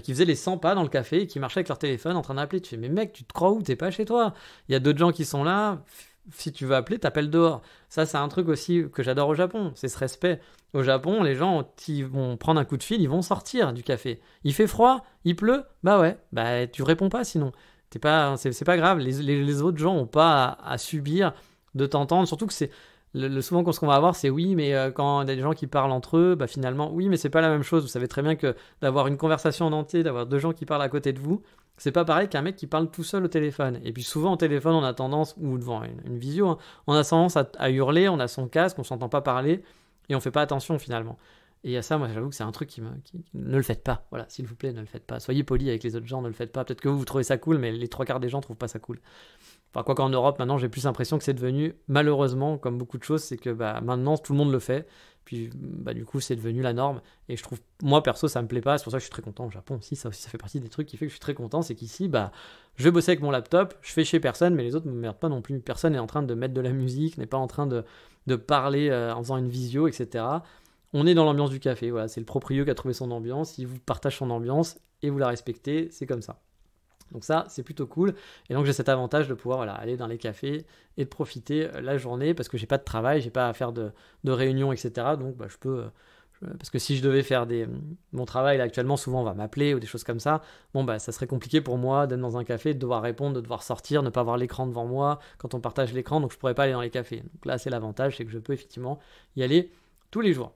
qui faisaient les 100 pas dans le café, et qui marchaient avec leur téléphone en train d'appeler. Tu fais, mais mec, tu te crois où? T'es pas chez toi. Il y a d'autres gens qui sont là, si tu veux appeler, t'appelles dehors. Ça, c'est un truc aussi que j'adore au Japon, c'est ce respect. Au Japon, les gens, qui vont prendre un coup de fil, ils vont sortir du café. Il fait froid? Il pleut? Bah ouais, tu réponds pas sinon. C'est pas grave, les autres gens ont pas à subir de t'entendre, surtout que c'est souvent ce qu'on va avoir, c'est oui, mais quand il y a des gens qui parlent entre eux, finalement oui, mais c'est pas la même chose. Vous savez très bien que d'avoir une conversation en entier, d'avoir deux gens qui parlent à côté de vous, c'est pas pareil qu'un mec qui parle tout seul au téléphone. Et puis souvent au téléphone, on a tendance, ou devant une visio, hein, on a tendance à hurler, on a son casque, on s'entend pas parler et on fait pas attention finalement. Et à ça, moi, j'avoue que c'est un truc qui ne le faites pas. Voilà, s'il vous plaît, ne le faites pas. Soyez poli avec les autres gens, ne le faites pas. Peut-être que vous trouvez ça cool, mais les 3/4 des gens trouvent pas ça cool. Enfin, quoi qu'en Europe, maintenant, j'ai plus l'impression que c'est devenu, malheureusement, comme beaucoup de choses, c'est que maintenant, tout le monde le fait. Puis, du coup, c'est devenu la norme. Et je trouve, moi, perso, ça me plaît pas. C'est pour ça que je suis très content au Japon aussi. Ça aussi, ça fait partie des trucs qui fait que je suis très content. C'est qu'ici, je vais bosser avec mon laptop, je fais chez personne, mais les autres me merdent pas non plus. Personne n'est en train de mettre de la musique, n'est pas en train de parler en faisant une visio, etc. On est dans l'ambiance du café, voilà, c'est le proprio qui a trouvé son ambiance, il vous partage son ambiance et vous la respectez, c'est comme ça. Donc ça, c'est plutôt cool. Et donc j'ai cet avantage de pouvoir aller dans les cafés et de profiter la journée parce que j'ai pas de travail, j'ai pas à faire de réunions, etc. Donc je peux Parce que si je devais faire mon travail là actuellement, souvent on va m'appeler ou des choses comme ça. Bon bah ça serait compliqué pour moi d'être dans un café, de devoir répondre, de devoir sortir, ne pas avoir l'écran devant moi quand on partage l'écran, donc je pourrais pas aller dans les cafés. Donc là c'est l'avantage, c'est que je peux effectivement y aller tous les jours.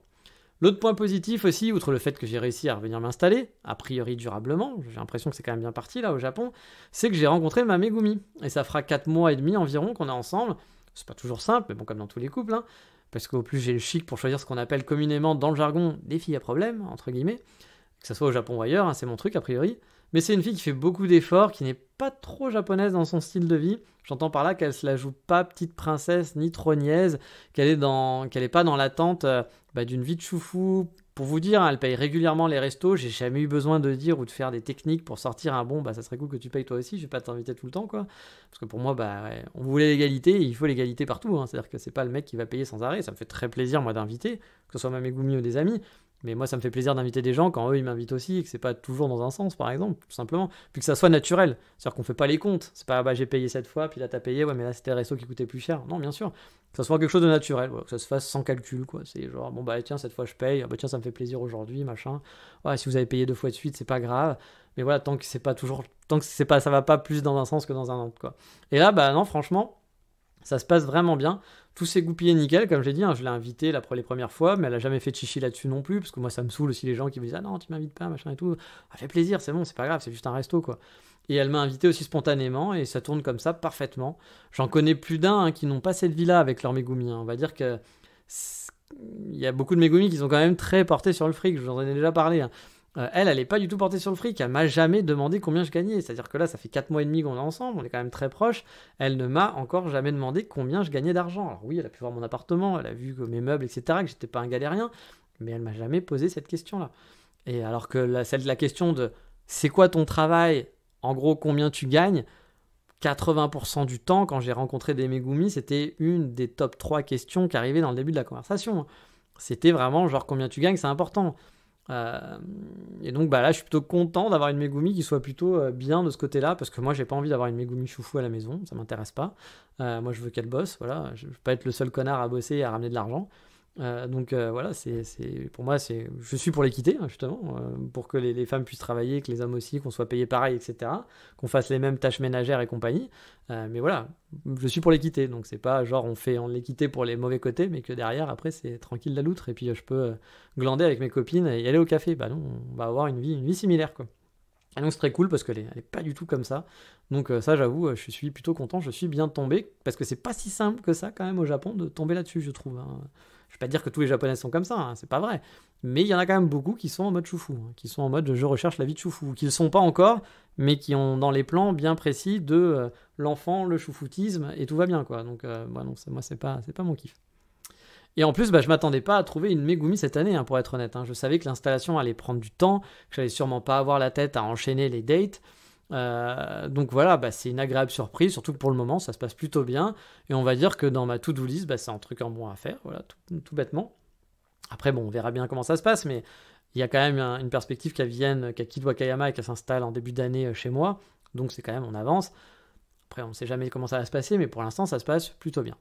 L'autre point positif aussi, outre le fait que j'ai réussi à revenir m'installer, a priori durablement, j'ai l'impression que c'est quand même bien parti là au Japon, c'est que j'ai rencontré ma Megumi. Et ça fera 4 mois et demi environ qu'on est ensemble. C'est pas toujours simple, mais bon, comme dans tous les couples, hein, parce qu'au plus j'ai le chic pour choisir ce qu'on appelle communément dans le jargon des filles à problème, entre guillemets, que ce soit au Japon ou ailleurs, hein, c'est mon truc a priori. Mais c'est une fille qui fait beaucoup d'efforts, qui n'est pas trop japonaise dans son style de vie. J'entends par là qu'elle se la joue pas petite princesse ni trop niaise, qu'elle est pas dans l'attente d'une vie de choufou. Pour vous dire, hein, elle paye régulièrement les restos. J'ai jamais eu besoin de dire ou de faire des techniques pour sortir un bon. Ça serait cool que tu payes toi aussi. Je vais pas t'inviter tout le temps, quoi. Parce que pour moi, ouais, on voulait l'égalité. Et il faut l'égalité partout. Hein. C'est-à-dire que c'est pas le mec qui va payer sans arrêt. Ça me fait très plaisir moi d'inviter, que ce soit ma Megumi ou des amis. Mais moi, ça me fait plaisir d'inviter des gens quand eux, ils m'invitent aussi et que c'est pas toujours dans un sens, par exemple, tout simplement. Puis que ça soit naturel. C'est-à-dire qu'on fait pas les comptes. C'est pas, j'ai payé cette fois, puis là, t'as payé, ouais, mais là, c'était le resto qui coûtait plus cher. Non, bien sûr. Que ça soit quelque chose de naturel, voilà, que ça se fasse sans calcul, quoi. C'est genre, bon, tiens, cette fois, je paye. Tiens, ça me fait plaisir aujourd'hui, machin. Ouais, si vous avez payé 2 fois de suite, c'est pas grave. Mais voilà, tant que ça va pas plus dans un sens que dans un autre, quoi. Et là, non, franchement, ça se passe vraiment bien. Tout s'est goupillé nickel, comme j'ai dit, hein, je l'ai invitée les premières fois, mais elle a jamais fait de chichi là-dessus non plus, parce que moi ça me saoule aussi les gens qui me disent ah non tu m'invites pas, machin et tout. Ça fait plaisir, c'est bon, c'est pas grave, c'est juste un resto quoi. Et elle m'a invité aussi spontanément, et ça tourne comme ça parfaitement. J'en connais plus d'un qui n'ont pas cette vie-là avec leur Megumi. On va dire que il y a beaucoup de Megumi qui sont quand même très portés sur le fric, je vous en ai déjà parlé. Hein. Elle est pas du tout portée sur le fric, elle m'a jamais demandé combien je gagnais, c'est-à-dire que là ça fait 4 mois et demi qu'on est ensemble, on est quand même très proches, elle ne m'a encore jamais demandé combien je gagnais d'argent. Alors oui, elle a pu voir mon appartement, elle a vu que mes meubles, etc., que j'étais pas un galérien, mais elle m'a jamais posé cette question-là. Et alors que la question de c'est quoi ton travail, en gros combien tu gagnes, 80% du temps quand j'ai rencontré des Megumi, c'était une des top 3 questions qui arrivaient dans le début de la conversation. C'était vraiment genre combien tu gagnes, c'est important. Et donc là je suis plutôt content d'avoir une Megumi qui soit plutôt bien de ce côté là, parce que moi j'ai pas envie d'avoir une Megumi choufou à la maison, ça m'intéresse pas. Moi je veux qu'elle bosse, voilà, je veux pas être le seul connard à bosser et à ramener de l'argent. Voilà, pour moi je suis pour l'équité, hein, justement, pour que les femmes puissent travailler, que les hommes aussi, qu'on soit payé pareil, etc., qu'on fasse les mêmes tâches ménagères et compagnie. Mais voilà, je suis pour l'équité, donc c'est pas genre on fait l'équité pour les mauvais côtés, mais que derrière après c'est tranquille la loutre et puis je peux glander avec mes copines et aller au café. Non, on va avoir une vie similaire quoi. Et donc c'est très cool parce qu'elle est pas du tout comme ça. Donc ça j'avoue, je suis plutôt content, je suis bien tombé, parce que c'est pas si simple que ça quand même au Japon de tomber là-dessus, je trouve. Hein. Je vais pas dire que tous les Japonais sont comme ça, hein, c'est pas vrai. Mais il y en a quand même beaucoup qui sont en mode choufou, hein, qui sont en mode je recherche la vie de choufou, qui ne le sont pas encore, mais qui ont dans les plans bien précis de l'enfant, le choufoutisme, et tout va bien quoi. Donc non, moi c'est pas mon kiff. Et en plus, je m'attendais pas à trouver une Megumi cette année, hein, pour être honnête. Hein. Je savais que l'installation allait prendre du temps, que j'allais sûrement pas avoir la tête à enchaîner les dates. Donc voilà, c'est une agréable surprise, surtout que pour le moment, ça se passe plutôt bien. Et on va dire que dans ma to-do list, c'est un truc en bon à faire, voilà, tout bêtement. Après, on verra bien comment ça se passe, mais il y a quand même une perspective qu'elle quitte Wakayama et qu'elle s'installe en début d'année chez moi. Donc c'est quand même, on avance. Après, on ne sait jamais comment ça va se passer, mais pour l'instant, ça se passe plutôt bien.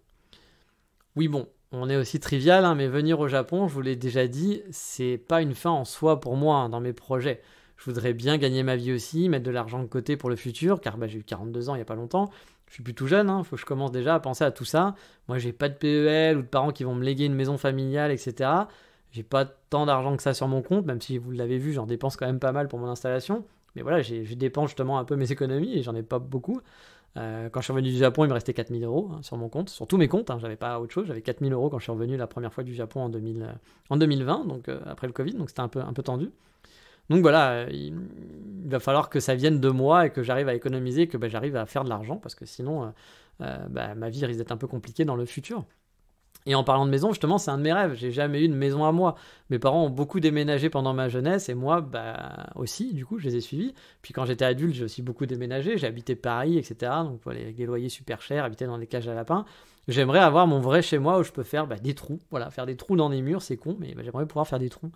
Oui, on est aussi trivial, hein, mais venir au Japon, je vous l'ai déjà dit, c'est pas une fin en soi pour moi, hein, dans mes projets. Je voudrais bien gagner ma vie aussi, mettre de l'argent de côté pour le futur, car j'ai eu 42 ans il n'y a pas longtemps. Je suis plus tout jeune, hein, faut que je commence déjà à penser à tout ça. Moi, j'ai pas de PEL ou de parents qui vont me léguer une maison familiale, etc. J'ai pas tant d'argent que ça sur mon compte, même si vous l'avez vu, j'en dépense quand même pas mal pour mon installation. Mais voilà, je dépense justement un peu mes économies et j'en ai pas beaucoup. Quand je suis revenu du Japon, il me restait 4 000 euros, hein, sur mon compte, sur tous mes comptes, hein, j'avais pas autre chose, j'avais 4 000 euros quand je suis revenu la première fois du Japon en 2020, donc après le Covid, donc c'était un peu tendu. Donc voilà, il va falloir que ça vienne de moi et que j'arrive à économiser, que j'arrive à faire de l'argent, parce que sinon ma vie risque d'être un peu compliquée dans le futur. Et en parlant de maison, justement, c'est un de mes rêves. J'ai jamais eu de maison à moi. Mes parents ont beaucoup déménagé pendant ma jeunesse et moi, aussi, du coup, je les ai suivis. Puis quand j'étais adulte, j'ai aussi beaucoup déménagé. J'ai habité Paris, etc. Donc, avec des loyers super chers, habiter dans des cages à lapins. J'aimerais avoir mon vrai chez moi où je peux faire des trous. Voilà, faire des trous dans les murs, c'est con, mais j'aimerais pouvoir faire des trous.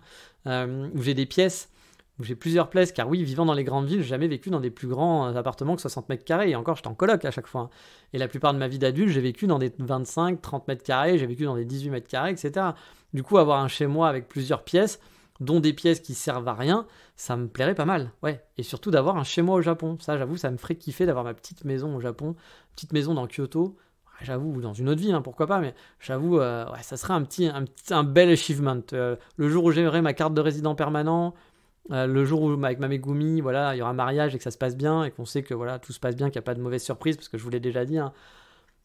Où j'ai des pièces où j'ai plusieurs places, car oui, vivant dans les grandes villes, j'ai jamais vécu dans des plus grands appartements que 60 mètres carrés, et encore, j'étais en coloc à chaque fois, hein. Et la plupart de ma vie d'adulte, j'ai vécu dans des 25, 30 mètres carrés, j'ai vécu dans des 18 mètres carrés, etc. Du coup, avoir un chez moi avec plusieurs pièces, dont des pièces qui servent à rien, ça me plairait pas mal, ouais. Et surtout d'avoir un chez moi au Japon, ça, j'avoue, ça me ferait kiffer d'avoir ma petite maison au Japon, petite maison dans Kyoto, j'avoue, ou dans une autre ville, hein, pourquoi pas, mais j'avoue, ouais, ça serait un bel achievement. Le jour où j'aurai ma carte de résident permanent, le jour où avec ma Megumi, voilà, il y aura un mariage et que ça se passe bien et qu'on sait que voilà, tout se passe bien, qu'il n'y a pas de mauvaise surprise, parce que je vous l'ai déjà dit, hein,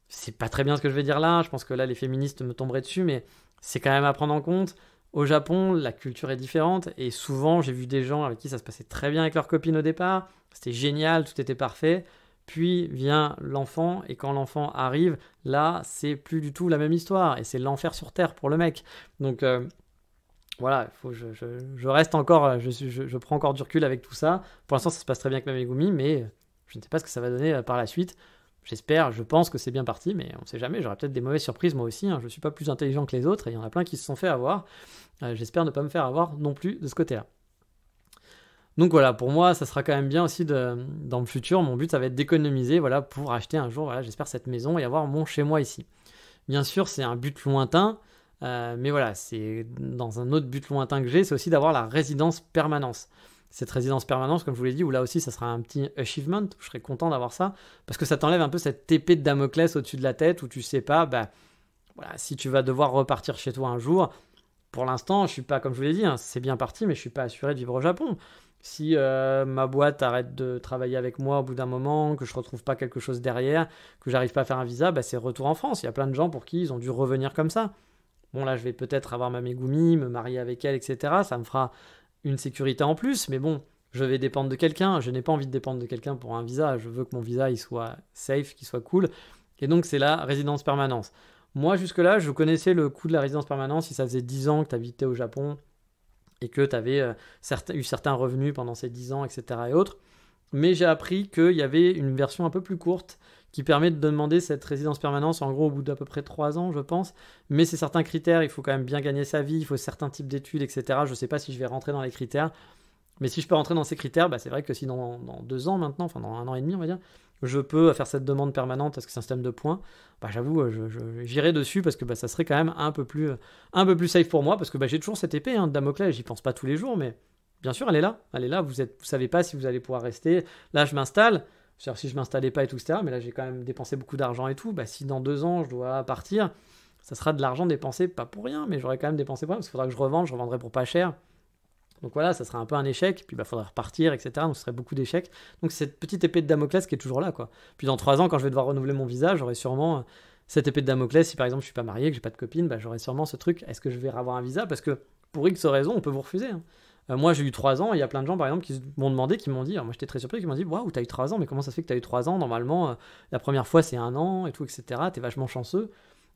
c'est pas très bien ce que je vais dire là, je pense que là les féministes me tomberaient dessus, mais c'est quand même à prendre en compte. Au Japon, la culture est différente et souvent j'ai vu des gens avec qui ça se passait très bien avec leur copine au départ, c'était génial, tout était parfait. Puis vient l'enfant, et quand l'enfant arrive, là, c'est plus du tout la même histoire, et c'est l'enfer sur Terre pour le mec. Donc voilà, je reste encore, je prends encore du recul avec tout ça. Pour l'instant, ça se passe très bien avec ma Megumi, mais je ne sais pas ce que ça va donner par la suite. J'espère, je pense que c'est bien parti, mais on ne sait jamais, j'aurai peut-être des mauvaises surprises moi aussi, hein. Je ne suis pas plus intelligent que les autres, et il y en a plein qui se sont fait avoir. J'espère ne pas me faire avoir non plus de ce côté-là. Donc voilà, pour moi, ça sera quand même bien aussi dans le futur. Mon but, ça va être d'économiser, voilà, pour acheter un jour, voilà, j'espère, cette maison et avoir mon chez moi ici. Bien sûr, c'est un but lointain, mais voilà, c'est dans un autre but lointain que j'ai, c'est aussi d'avoir la résidence permanence. Cette résidence permanence, comme je vous l'ai dit, où là aussi, ça sera un petit achievement, où je serais content d'avoir ça, parce que ça t'enlève un peu cette épée de Damoclès au-dessus de la tête, où tu sais pas, bah, voilà, si tu vas devoir repartir chez toi un jour. Pour l'instant, je suis pas, comme je vous l'ai dit, hein, c'est bien parti, mais je suis pas assuré de vivre au Japon. Si ma boîte arrête de travailler avec moi au bout d'un moment, que je retrouve pas quelque chose derrière, que j'arrive pas à faire un visa, bah c'est retour en France. Il y a plein de gens pour qui ils ont dû revenir comme ça. Bon, là, je vais peut-être avoir ma Megumi, me marier avec elle, etc. Ça me fera une sécurité en plus, mais bon, je vais dépendre de quelqu'un. Je n'ai pas envie de dépendre de quelqu'un pour un visa. Je veux que mon visa il soit safe, qu'il soit cool. Et donc, c'est la résidence permanence. Moi, jusque-là, je connaissais le coût de la résidence permanente si ça faisait 10 ans que tu habitais au Japon et que tu avais eu certains revenus pendant ces 10 ans, etc. et autres. Mais j'ai appris qu'il y avait une version un peu plus courte qui permet de demander cette résidence permanente, en gros au bout d'à peu près 3 ans, je pense. Mais c'est certains critères, il faut quand même bien gagner sa vie, il faut certains types d'études, etc. Je ne sais pas si je vais rentrer dans les critères. Mais si je peux rentrer dans ces critères, bah c'est vrai que si dans 2 ans maintenant, enfin dans 1 an et demi on va dire, je peux faire cette demande permanente parce que c'est un système de points, bah j'avoue, j'irai dessus parce que bah, ça serait quand même un peu plus safe pour moi, parce que bah, j'ai toujours cette épée de Damoclès, j'y pense pas tous les jours, mais bien sûr elle est là, vous savez pas si vous allez pouvoir rester. Là je m'installe, c'est-à-dire si je m'installais pas et tout, etc. Mais là j'ai quand même dépensé beaucoup d'argent et tout, bah si dans 2 ans je dois partir, ça sera de l'argent dépensé pas pour rien, mais j'aurais quand même dépensé pour rien, parce qu'il faudra que je revendrai pour pas cher. Donc voilà, ça serait un peu un échec, puis il faudrait repartir, etc. Donc ce serait beaucoup d'échecs. Donc c'est cette petite épée de Damoclès qui est toujours là, quoi. Puis dans 3 ans, quand je vais devoir renouveler mon visa, j'aurai sûrement cette épée de Damoclès. Si par exemple je suis pas marié, que j'ai pas de copine, bah, j'aurai sûrement ce truc, est-ce que je vais avoir un visa? Parce que pour X raison, on peut vous refuser, hein. Moi j'ai eu 3 ans, et il y a plein de gens par exemple qui m'ont demandé, qui m'ont dit, alors moi j'étais très surpris, qui m'ont dit, waouh, t'as eu 3 ans, mais comment ça se fait que t'as eu 3 ans? Normalement, la première fois c'est 1 an, et tout, etc. T'es vachement chanceux.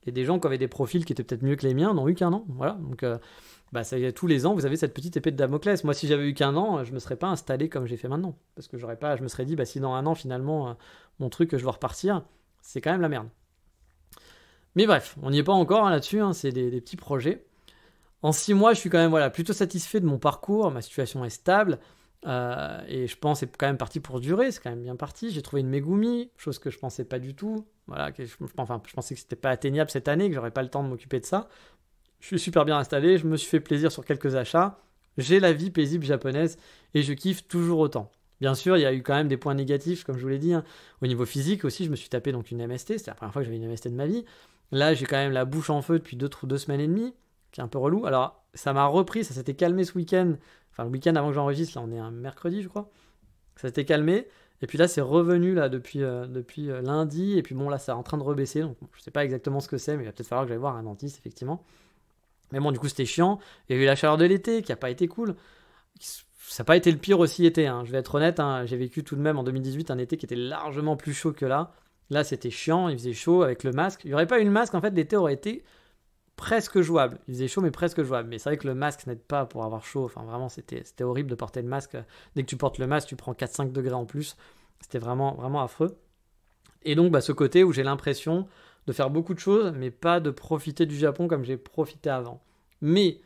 Et des gens qui avaient des profils qui étaient peut-être mieux que les miens n'ont eu qu'un an. Voilà, donc bah, tous les ans, vous avez cette petite épée de Damoclès. Moi, si j'avais eu qu'un an, je me serais pas installé comme j'ai fait maintenant. Parce que je me serais dit, bah, si dans 1 an, finalement, mon truc, je dois repartir, c'est quand même la merde. Mais bref, on n'y est pas encore hein, là-dessus, hein, c'est des petits projets. En 6 mois, je suis quand même voilà, plutôt satisfait de mon parcours, ma situation est stable. Et je pense que c'est quand même parti pour durer, c'est quand même bien parti. J'ai trouvé une Megumi, chose que je pensais pas du tout. Voilà, je pensais que c'était pas atteignable cette année, que j'aurais pas le temps de m'occuper de ça. Je suis super bien installé, je me suis fait plaisir sur quelques achats. J'ai la vie paisible japonaise et je kiffe toujours autant. Bien sûr, il y a eu quand même des points négatifs, comme je vous l'ai dit. Hein. Au niveau physique aussi, je me suis tapé donc une MST. C'était la première fois que j'avais une MST de ma vie. Là, j'ai quand même la bouche en feu depuis 2 semaines et demie, qui est un peu relou. Alors, ça m'a repris, ça s'était calmé ce week-end. Enfin, le week-end avant que j'enregistre, là, on est un mercredi, je crois. Ça s'était calmé. Et puis là, c'est revenu là depuis lundi. Et puis bon, là, c'est en train de rebaisser. Donc, je sais pas exactement ce que c'est, mais il va peut-être falloir que j'aille voir un dentiste, effectivement. Mais bon, du coup, c'était chiant. Il y a eu la chaleur de l'été qui n'a pas été cool. Ça n'a pas été le pire aussi été, hein. Je vais être honnête, hein. J'ai vécu tout de même en 2018 un été qui était largement plus chaud que là. Là, c'était chiant, il faisait chaud avec le masque. Il n'y aurait pas eu le masque, en fait, l'été aurait été presque jouable. Il faisait chaud, mais presque jouable. Mais c'est vrai que le masque n'aide pas pour avoir chaud. Enfin, vraiment, c'était horrible de porter le masque. Dès que tu portes le masque, tu prends 4-5 degrés en plus. C'était vraiment, vraiment affreux. Et donc, bah, ce côté où j'ai l'impression de faire beaucoup de choses, mais pas de profiter du Japon comme j'ai profité avant. Mais,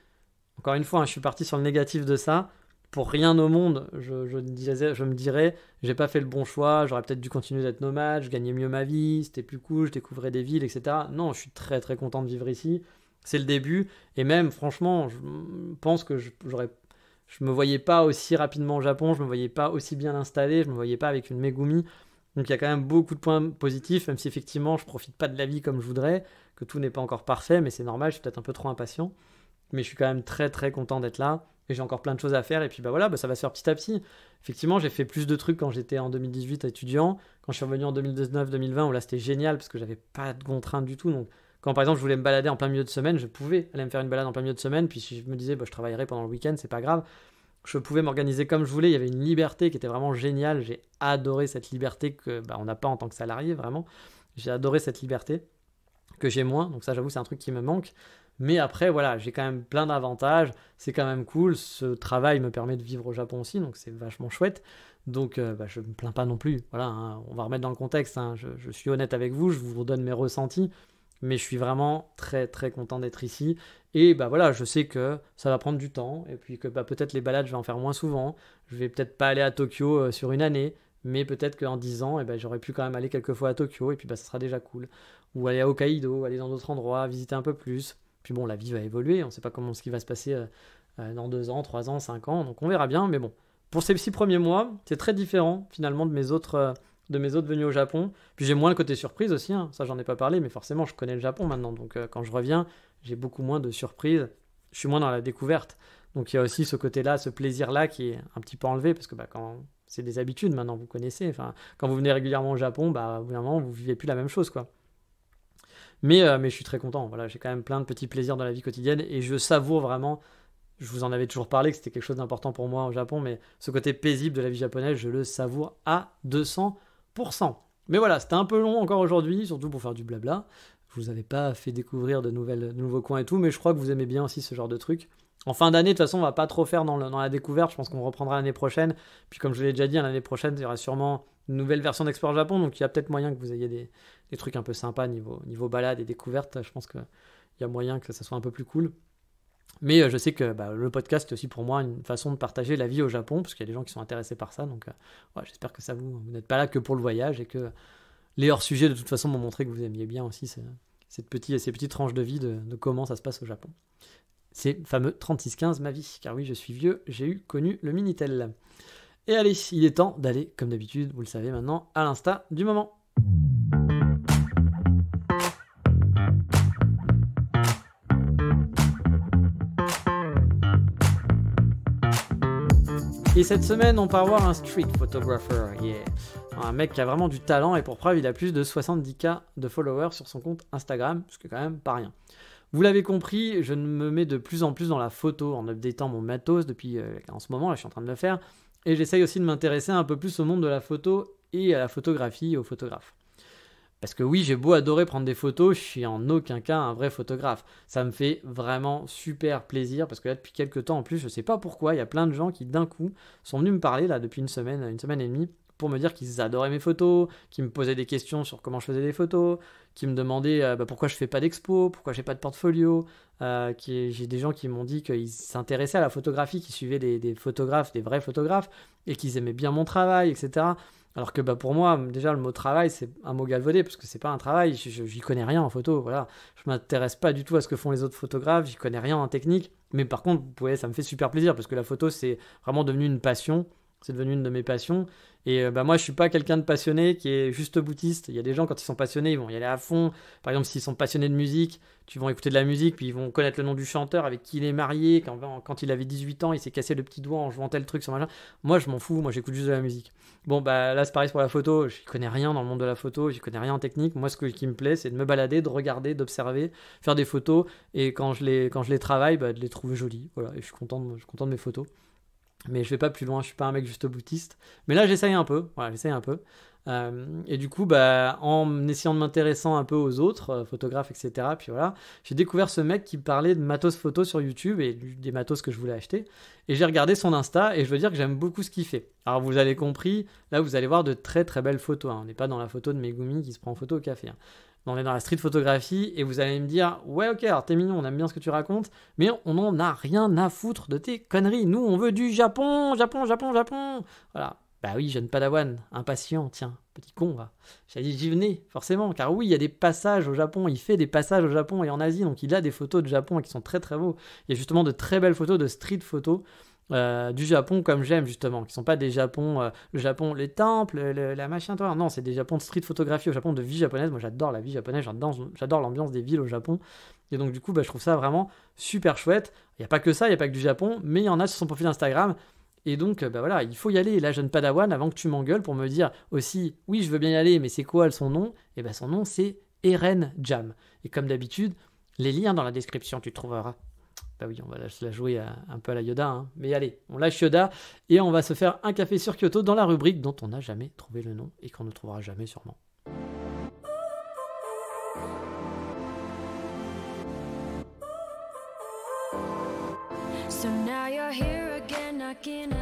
encore une fois, hein, je suis parti sur le négatif de ça. pour rien au monde, je me dirais, j'ai pas fait le bon choix, j'aurais peut-être dû continuer d'être nomade, je gagnais mieux ma vie, c'était plus cool, je découvrais des villes, etc. Non, je suis très très content de vivre ici. C'est le début. Et même, franchement, je pense que je me voyais pas aussi rapidement au Japon, je me voyais pas aussi bien installé, je me voyais pas avec une Megumi. Donc il y a quand même beaucoup de points positifs, même si effectivement je profite pas de la vie comme je voudrais, que tout n'est pas encore parfait, mais c'est normal, je suis peut-être un peu trop impatient. Mais je suis quand même très très content d'être là. Et j'ai encore plein de choses à faire. Et puis bah voilà, bah, ça va se faire petit à petit. Effectivement, j'ai fait plus de trucs quand j'étais en 2018 étudiant. Quand je suis revenu en 2019-2020, où là c'était génial parce que j'avais pas de contraintes du tout. Donc quand par exemple je voulais me balader en plein milieu de semaine, je pouvais aller me faire une balade en plein milieu de semaine. Puis si je me disais bah, je travaillerai pendant le week-end, c'est pas grave. Je pouvais m'organiser comme je voulais. Il y avait une liberté qui était vraiment géniale. J'ai adoré cette liberté que bah, on n'a pas en tant que salarié, vraiment. J'ai adoré cette liberté que j'ai moins. Donc ça, j'avoue, c'est un truc qui me manque. Mais après, voilà, j'ai quand même plein d'avantages. C'est quand même cool. Ce travail me permet de vivre au Japon aussi, donc c'est vachement chouette. Donc bah, je me plains pas non plus. Voilà, hein, on va remettre dans le contexte. Hein. Je suis honnête avec vous, je vous redonne mes ressentis. Mais je suis vraiment très très content d'être ici. Et bah voilà, je sais que ça va prendre du temps. Et puis que bah, peut-être les balades, je vais en faire moins souvent. Je vais peut-être pas aller à Tokyo sur une année. Mais peut-être qu'en 10 ans, eh ben, j'aurais pu quand même aller quelques fois à Tokyo. Et puis bah, ça sera déjà cool. Ou aller à Hokkaido, aller dans d'autres endroits, visiter un peu plus. Puis bon, la vie va évoluer. On ne sait pas comment ce qui va se passer dans 2 ans, 3 ans, 5 ans. Donc on verra bien. Mais bon, pour ces 6 premiers mois, c'est très différent finalement de mes autres venus au Japon. Puis j'ai moins le côté surprise aussi, hein. Ça j'en ai pas parlé, mais forcément je connais le Japon maintenant. Donc quand je reviens, j'ai beaucoup moins de surprises. Je suis moins dans la découverte. Donc il y a aussi ce côté-là, ce plaisir-là qui est un petit peu enlevé, parce que bah, quand c'est des habitudes maintenant, vous connaissez. Enfin, quand vous venez régulièrement au Japon, bah, au bout d'un moment, vous vivez plus la même chose, quoi. Mais je suis très content. Voilà, j'ai quand même plein de petits plaisirs dans la vie quotidienne et je savoure vraiment. Je vous en avais toujours parlé que c'était quelque chose d'important pour moi au Japon, mais ce côté paisible de la vie japonaise, je le savoure à 200%. Mais voilà, c'était un peu long encore aujourd'hui, surtout pour faire du blabla. Je vous avais pas fait découvrir de nouveaux coins et tout, mais je crois que vous aimez bien aussi ce genre de truc. En fin d'année, de toute façon, on va pas trop faire dans la découverte. Je pense qu'on reprendra l'année prochaine. Puis comme je l'ai déjà dit, l'année prochaine, il y aura sûrement une nouvelle version d'Explore Japon. Donc il y a peut-être moyen que vous ayez des trucs un peu sympas niveau balade et découverte. Je pense qu'il y a moyen que ça soit un peu plus cool. Mais je sais que bah, le podcast est aussi pour moi une façon de partager la vie au Japon, parce qu'il y a des gens qui sont intéressés par ça. Donc ouais, j'espère que vous n'êtes pas là que pour le voyage et que les hors-sujets de toute façon m'ont montré que vous aimiez bien aussi ces petites tranches de vie de comment ça se passe au Japon. C'est fameux 36-15 ma vie, car oui, je suis vieux, j'ai connu le Minitel. Et allez, il est temps d'aller, comme d'habitude, vous le savez maintenant, à l'insta du moment. Et cette semaine, on part voir un street photographer, yeah. Un mec qui a vraiment du talent, et pour preuve, il a plus de 70K de followers sur son compte Instagram, ce qui est quand même pas rien. Vous l'avez compris, je me mets de plus en plus dans la photo en updatant mon matos depuis en ce moment, là je suis en train de le faire, et j'essaye aussi de m'intéresser un peu plus au monde de la photo et à la photographie et aux photographes. Parce que oui, j'ai beau adorer prendre des photos, je suis en aucun cas un vrai photographe. Ça me fait vraiment super plaisir, parce que là depuis quelques temps en plus, je sais pas pourquoi, il y a plein de gens qui d'un coup sont venus me parler là depuis une semaine et demie, pour me dire qu'ils adoraient mes photos, qui me posaient des questions sur comment je faisais des photos, qui me demandaient pourquoi je fais pas d'expo, pourquoi j'ai pas de portfolio. J'ai des gens qui m'ont dit qu'ils s'intéressaient à la photographie, qui suivaient des photographes, des vrais photographes, et qu'ils aimaient bien mon travail, etc. Alors que pour moi, déjà, le mot travail, c'est un mot galvaudé, parce que c'est pas un travail, j'y connais rien en photo, voilà. Je m'intéresse pas du tout à ce que font les autres photographes, j'y connais rien en technique, mais par contre, ça me fait super plaisir, parce que la photo, c'est vraiment devenu une passion. C'est devenu une de mes passions. Et moi, je suis pas quelqu'un de passionné qui est juste boutiste. Il y a des gens, quand ils sont passionnés, ils vont y aller à fond. Par exemple, s'ils sont passionnés de musique, tu vas écouter de la musique, puis ils vont connaître le nom du chanteur avec qui il est marié. Quand il avait 18 ans, il s'est cassé le petit doigt en jouant tel truc sur machin. Moi, je m'en fous. Moi, j'écoute juste de la musique. Bon, bah là, c'est pareil pour la photo. Je connais rien dans le monde de la photo. Je connais rien en technique. Moi, qui me plaît, c'est de me balader, de regarder, d'observer, faire des photos. Et quand je les travaille, de les trouver jolies. Voilà. Et je suis content de mes photos. Mais je vais pas plus loin, je suis pas un mec juste boutiste. Mais là, j'essaye un peu. Voilà, j'essaye un peu. Et du coup, en essayant de m'intéresser un peu aux autres, photographes, etc., puis voilà, j'ai découvert ce mec qui parlait de matos photo sur YouTube et des matos que je voulais acheter. Et j'ai regardé son Insta et je veux dire que j'aime beaucoup ce qu'il fait. Alors, vous avez compris, là, vous allez voir de très très belles photos. Hein. On n'est pas dans la photo de Megumi qui se prend en photo au café. Hein. On est dans la street photographie et vous allez me dire « Ouais, ok, alors t'es mignon, on aime bien ce que tu racontes, mais on n'en a rien à foutre de tes conneries. Nous, on veut du Japon, Japon, Japon, Japon !» Voilà. Bah oui, jeune padawan, impatient, tiens, petit con, va. J'ai dit j'y venais, forcément, car oui, il y a des passages au Japon, il fait des passages au Japon et en Asie, donc il a des photos de Japon qui sont très très beaux. Il y a justement de très belles photos de street photos du Japon comme j'aime justement, qui sont pas des Japon, le Japon, les temples, la machin, toi. Non, c'est des Japon de street photographie au Japon, de vie japonaise. Moi, j'adore la vie japonaise, j'adore l'ambiance des villes au Japon. Et donc, du coup, je trouve ça vraiment super chouette. Il n'y a pas que ça, il n'y a pas que du Japon, mais il y en a sur son profil Instagram. Et donc, voilà, il faut y aller. Et là, jeune padawan, avant que tu m'engueules pour me dire aussi, oui, je veux bien y aller, mais c'est quoi son nom ? Et son nom, c'est Eren Jam. Et comme d'habitude, les liens dans la description, tu trouveras. Bah oui, on va la jouer un peu à la Yoda, hein. Mais allez, on lâche Yoda et on va se faire un café sur Kyoto dans la rubrique dont on n'a jamais trouvé le nom et qu'on ne trouvera jamais sûrement.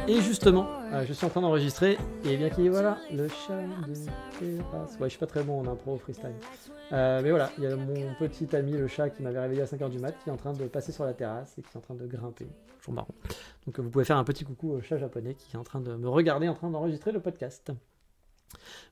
Et justement, je suis en train d'enregistrer et bien qu'il y ait voilà, le chat de terrasse. Ouais, je suis pas très bon en impro freestyle. Mais voilà, il y a mon petit ami le chat qui m'avait réveillé à 5h du mat qui est en train de passer sur la terrasse et qui est en train de grimper. Toujours marrant. Donc vous pouvez faire un petit coucou au chat japonais qui est en train de me regarder en train d'enregistrer le podcast.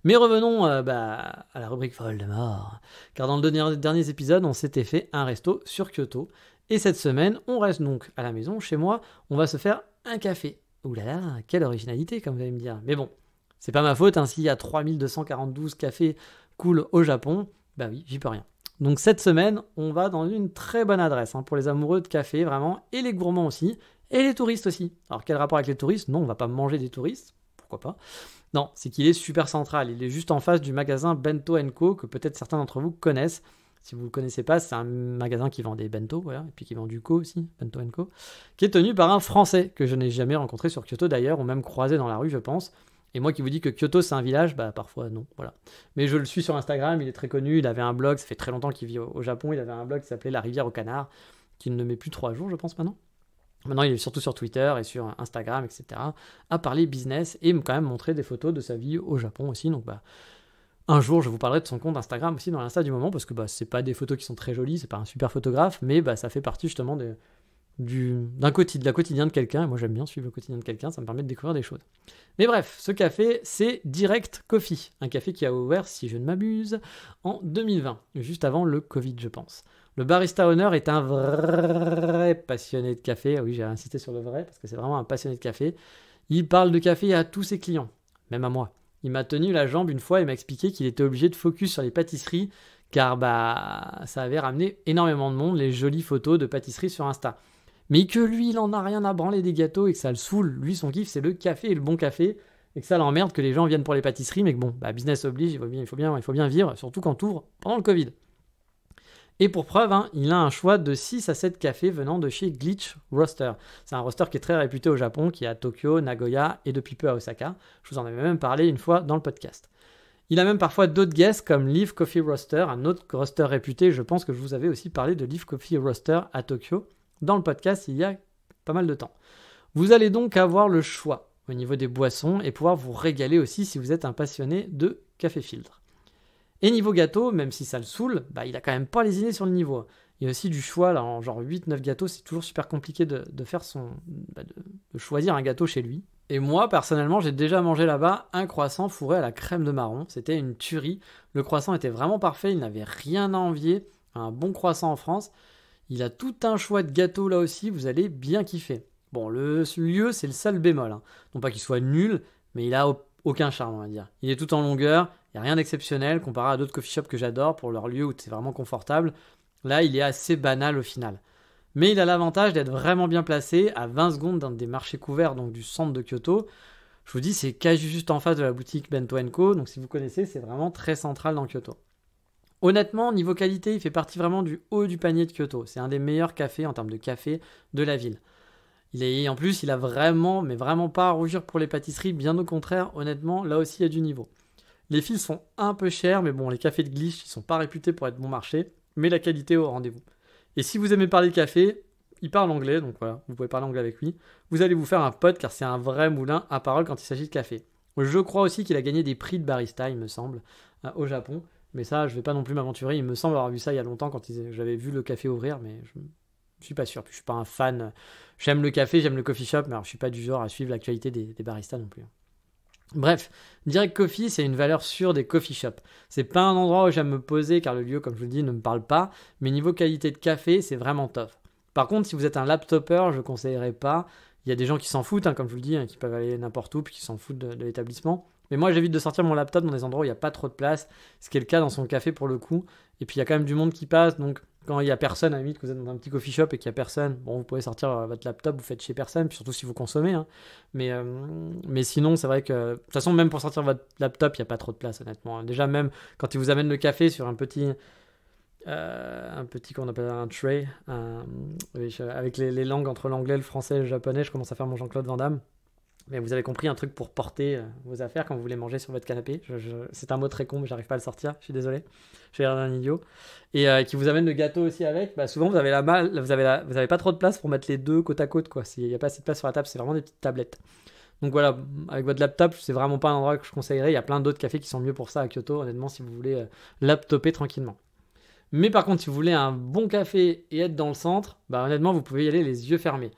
Mais revenons à la rubrique folle de mort. Car dans le dernier épisode, on s'était fait un resto sur Kyoto. Et cette semaine, on reste donc à la maison, chez moi, on va se faire un café. Ouh là là, quelle originalité, comme vous allez me dire. Mais bon, c'est pas ma faute, hein, s'il y a 3242 cafés cool au Japon, bah oui, j'y peux rien. Donc cette semaine, on va dans une très bonne adresse, hein, pour les amoureux de café, vraiment, et les gourmands aussi, et les touristes aussi. Alors quel rapport avec les touristes ? Non, on va pas manger des touristes, pourquoi pas. Non, c'est qu'il est super central, il est juste en face du magasin Bento & Co, que peut-être certains d'entre vous connaissent. Si vous ne le connaissez pas, c'est un magasin qui vend des bento, voilà, et puis qui vend du co aussi, Bento & Co, qui est tenu par un Français que je n'ai jamais rencontré sur Kyoto d'ailleurs, ou même croisé dans la rue, je pense. Et moi qui vous dis que Kyoto c'est un village, parfois non, voilà. Mais je le suis sur Instagram, il est très connu, il avait un blog, ça fait très longtemps qu'il vit au Japon, il avait un blog qui s'appelait La Rivière au Canard, qui ne met plus 3 jours, je pense maintenant. Maintenant, il est surtout sur Twitter et sur Instagram, etc., à parler business et quand même montrer des photos de sa vie au Japon aussi, donc un jour, je vous parlerai de son compte Instagram aussi dans l'Insta du moment, parce que c'est pas des photos qui sont très jolies, c'est pas un super photographe, mais ça fait partie justement de la quotidien de quelqu'un, et moi j'aime bien suivre le quotidien de quelqu'un, ça me permet de découvrir des choses. Mais bref, ce café, c'est Direct Coffee, un café qui a ouvert, si je ne m'abuse, en 2020, juste avant le Covid, je pense. Le barista owner est un vrai passionné de café, oui, j'ai insisté sur le vrai, parce que c'est vraiment un passionné de café. Il parle de café à tous ses clients, même à moi. Il m'a tenu la jambe une fois et m'a expliqué qu'il était obligé de focus sur les pâtisseries car ça avait ramené énormément de monde, les jolies photos de pâtisseries sur Insta. Mais que lui, il en a rien à branler des gâteaux et que ça le saoule. Lui, son kiff, c'est le café et le bon café et que ça l'emmerde que les gens viennent pour les pâtisseries, mais que bon, business oblige, il faut bien vivre, surtout quand t'ouvres pendant le Covid. Et pour preuve, il a un choix de 6 à 7 cafés venant de chez Glitch Roaster. C'est un roaster qui est très réputé au Japon, qui est à Tokyo, Nagoya et depuis peu à Osaka. Je vous en avais même parlé une fois dans le podcast. Il a même parfois d'autres guests comme Leaf Coffee Roaster, un autre roaster réputé. Je pense que je vous avais aussi parlé de Leaf Coffee Roaster à Tokyo dans le podcast il y a pas mal de temps. Vous allez donc avoir le choix au niveau des boissons et pouvoir vous régaler aussi si vous êtes un passionné de café filtre. Et niveau gâteau, même si ça le saoule, il a quand même pas lésiné sur le niveau. Il y a aussi du choix, là, en genre 8-9 gâteaux, c'est toujours super compliqué de faire de choisir un gâteau chez lui. Et moi, personnellement, j'ai déjà mangé là-bas un croissant fourré à la crème de marron. C'était une tuerie. Le croissant était vraiment parfait, il n'avait rien à envier à un bon croissant en France. Il a tout un choix de gâteaux là aussi, vous allez bien kiffer. Bon, le lieu, c'est le seul bémol. Non pas qu'il soit nul, mais il a aucun charme, on va dire. Il est tout en longueur, il n'y a rien d'exceptionnel comparé à d'autres coffee shops que j'adore pour leur lieu où c'est vraiment confortable. Là, il est assez banal au final. Mais il a l'avantage d'être vraiment bien placé à 20 secondes d'un des marchés couverts, donc du centre de Kyoto. Je vous dis, c'est quasi juste en face de la boutique Bento & Co. Donc si vous connaissez, c'est vraiment très central dans Kyoto. Honnêtement, niveau qualité, il fait partie vraiment du haut du panier de Kyoto. C'est un des meilleurs cafés en termes de café de la ville. En plus, il a vraiment, mais vraiment pas à rougir pour les pâtisseries. Bien au contraire, honnêtement, là aussi, il y a du niveau. Les fils sont un peu chers, mais bon, les cafés de Glitch, ils sont pas réputés pour être bon marché, mais la qualité est au rendez-vous. Et si vous aimez parler café, il parle anglais, donc voilà, vous pouvez parler anglais avec lui. Vous allez vous faire un pote, car c'est un vrai moulin à parole quand il s'agit de café. Je crois aussi qu'il a gagné des prix de barista, il me semble, au Japon. Mais ça, je vais pas non plus m'aventurer. Il me semble avoir vu ça il y a longtemps quand j'avais vu le café ouvrir, mais je suis pas sûr. Puis je suis pas un fan. J'aime le café, j'aime le coffee shop, mais alors je suis pas du genre à suivre l'actualité des baristas non plus. Bref, Direct Coffee, c'est une valeur sûre des coffee shops. C'est pas un endroit où j'aime me poser car le lieu, comme je vous le dis, ne me parle pas. Mais niveau qualité de café, c'est vraiment top. Par contre, si vous êtes un laptopper, je ne conseillerais pas. Il y a des gens qui s'en foutent, hein, comme je vous le dis, hein, qui peuvent aller n'importe où puis qui s'en foutent de l'établissement. Mais moi, j'évite de sortir mon laptop dans des endroits où il n'y a pas trop de place, ce qui est le cas dans son café pour le coup. Et puis, il y a quand même du monde qui passe, donc quand il n'y a personne, à la limite, que vous êtes dans un petit coffee shop et qu'il n'y a personne, bon, vous pouvez sortir votre laptop, vous faites chez personne, puis surtout si vous consommez. Hein. Mais sinon, c'est vrai que, de toute façon, même pour sortir votre laptop, il n'y a pas trop de place, honnêtement. Déjà, même quand ils vous amènent le café sur un petit qu'on appelle un tray, avec les langues entre l'anglais, le français et le japonais, je commence à faire mon Jean-Claude Van Damme. Mais vous avez compris, un truc pour porter vos affaires quand vous voulez manger sur votre canapé. C'est un mot très con, mais j'arrive pas à le sortir, je suis désolé. J'ai l'air d'un idiot. Et qui vous amène le gâteau aussi avec. Bah, souvent, vous avez pas trop de place pour mettre les deux côte à côte, quoi. Il n'y a pas assez de place sur la table, c'est vraiment des petites tablettes. Donc voilà, avec votre laptop, c'est vraiment pas un endroit que je conseillerais. Il y a plein d'autres cafés qui sont mieux pour ça à Kyoto, honnêtement, si vous voulez laptoper tranquillement. Mais par contre, si vous voulez un bon café et être dans le centre, bah honnêtement, vous pouvez y aller les yeux fermés.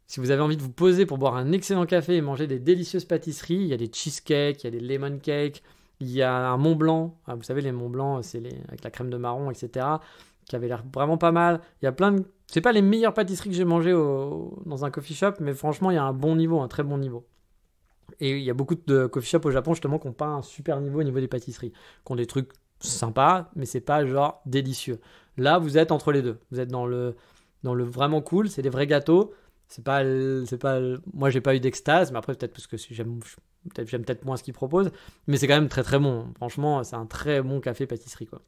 Si vous avez envie de vous poser pour boire un excellent café et manger des délicieuses pâtisseries, il y a des cheesecakes, il y a des lemon cakes, il y a un Mont Blanc. Ah, vous savez, les Mont Blanc, c'est avec la crème de marron, etc., qui avait l'air vraiment pas mal. Il y a plein de... C'est pas les meilleures pâtisseries que j'ai mangées dans un coffee shop, mais franchement, il y a un bon niveau, un très bon niveau. Et il y a beaucoup de coffee shops au Japon, justement, qui n'ont pas un super niveau au niveau des pâtisseries, qui ont des trucs sympa, mais c'est pas genre délicieux. Là, vous êtes entre les deux. Vous êtes dans le vraiment cool, c'est des vrais gâteaux. Moi, j'ai pas eu d'extase, mais après, peut-être parce que j'aime peut-être moins ce qu'ils proposent. Mais c'est quand même très très bon. Franchement, c'est un très bon café-pâtisserie, quoi.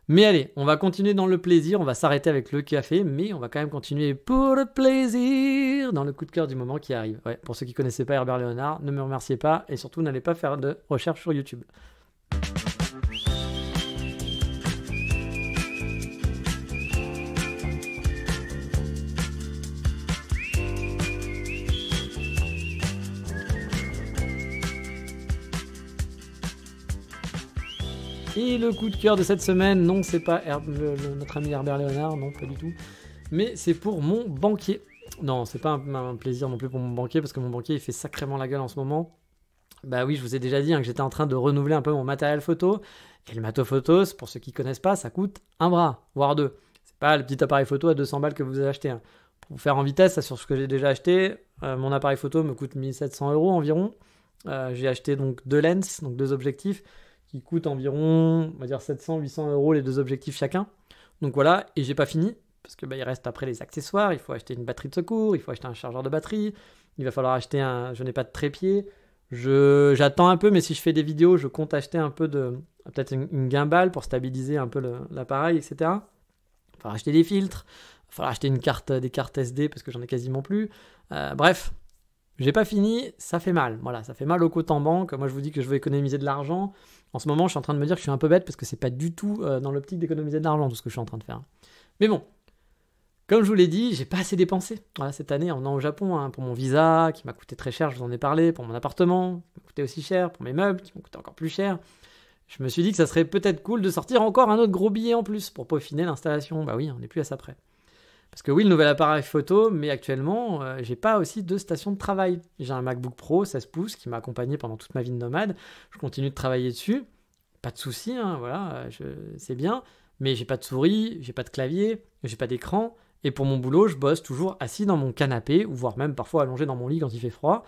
Mais allez, on va continuer dans le plaisir. On va s'arrêter avec le café, mais on va quand même continuer pour le plaisir dans le coup de cœur du moment qui arrive. Ouais, pour ceux qui connaissaient pas Herbert Léonard, ne me remerciez pas et surtout n'allez pas faire de recherche sur YouTube. Et le coup de cœur de cette semaine, non, c'est pas notre ami Herbert Léonard, non, pas du tout. Mais c'est pour mon banquier. Non, c'est pas un plaisir non plus pour mon banquier, parce que mon banquier, il fait sacrément la gueule en ce moment. Bah oui, je vous ai déjà dit que j'étais en train de renouveler un peu mon matériel photo. Et le matos photos, pour ceux qui connaissent pas, ça coûte un bras, voire deux. C'est pas le petit appareil photo à 200 balles que vous avez acheté. Hein. Pour vous faire en vitesse, ça, sur ce que j'ai déjà acheté, mon appareil photo me coûte 1700 € environ. J'ai acheté donc 2 lenses, donc 2 objectifs, qui coûtent environ, on va dire 700-800 € les 2 objectifs chacun. Donc voilà, et j'ai pas fini, parce que il reste après les accessoires, il faut acheter une batterie de secours, il faut acheter un chargeur de batterie, il va falloir acheter je n'ai pas de trépied, j'attends un peu, mais si je fais des vidéos, je compte acheter un peu peut-être une gimbal pour stabiliser un peu l'appareil, etc. Il va falloir acheter des filtres, il va falloir acheter des cartes SD, parce que j'en ai quasiment plus. Bref, j'ai pas fini, ça fait mal. Voilà, ça fait mal au compte en banque. Moi, je vous dis que je veux économiser de l'argent. En ce moment, je suis en train de me dire que je suis un peu bête parce que c'est pas du tout dans l'optique d'économiser de l'argent tout ce que je suis en train de faire. Mais bon, comme je vous l'ai dit, j'ai pas assez dépensé. Voilà, cette année en venant au Japon, hein, pour mon visa qui m'a coûté très cher, je vous en ai parlé, pour mon appartement qui m'a coûté aussi cher, pour mes meubles qui m'ont coûté encore plus cher. Je me suis dit que ça serait peut-être cool de sortir encore un autre gros billet en plus pour peaufiner l'installation. Bah oui, on n'est plus à ça près. Parce que oui, le nouvel appareil photo, mais actuellement, j'ai pas aussi de station de travail. J'ai un MacBook Pro 16 pouces qui m'a accompagné pendant toute ma vie de nomade. Je continue de travailler dessus. Pas de souci, hein, voilà, c'est bien. Mais j'ai pas de souris, j'ai pas de clavier, j'ai pas d'écran. Et pour mon boulot, je bosse toujours assis dans mon canapé, ou voire même parfois allongé dans mon lit quand il fait froid.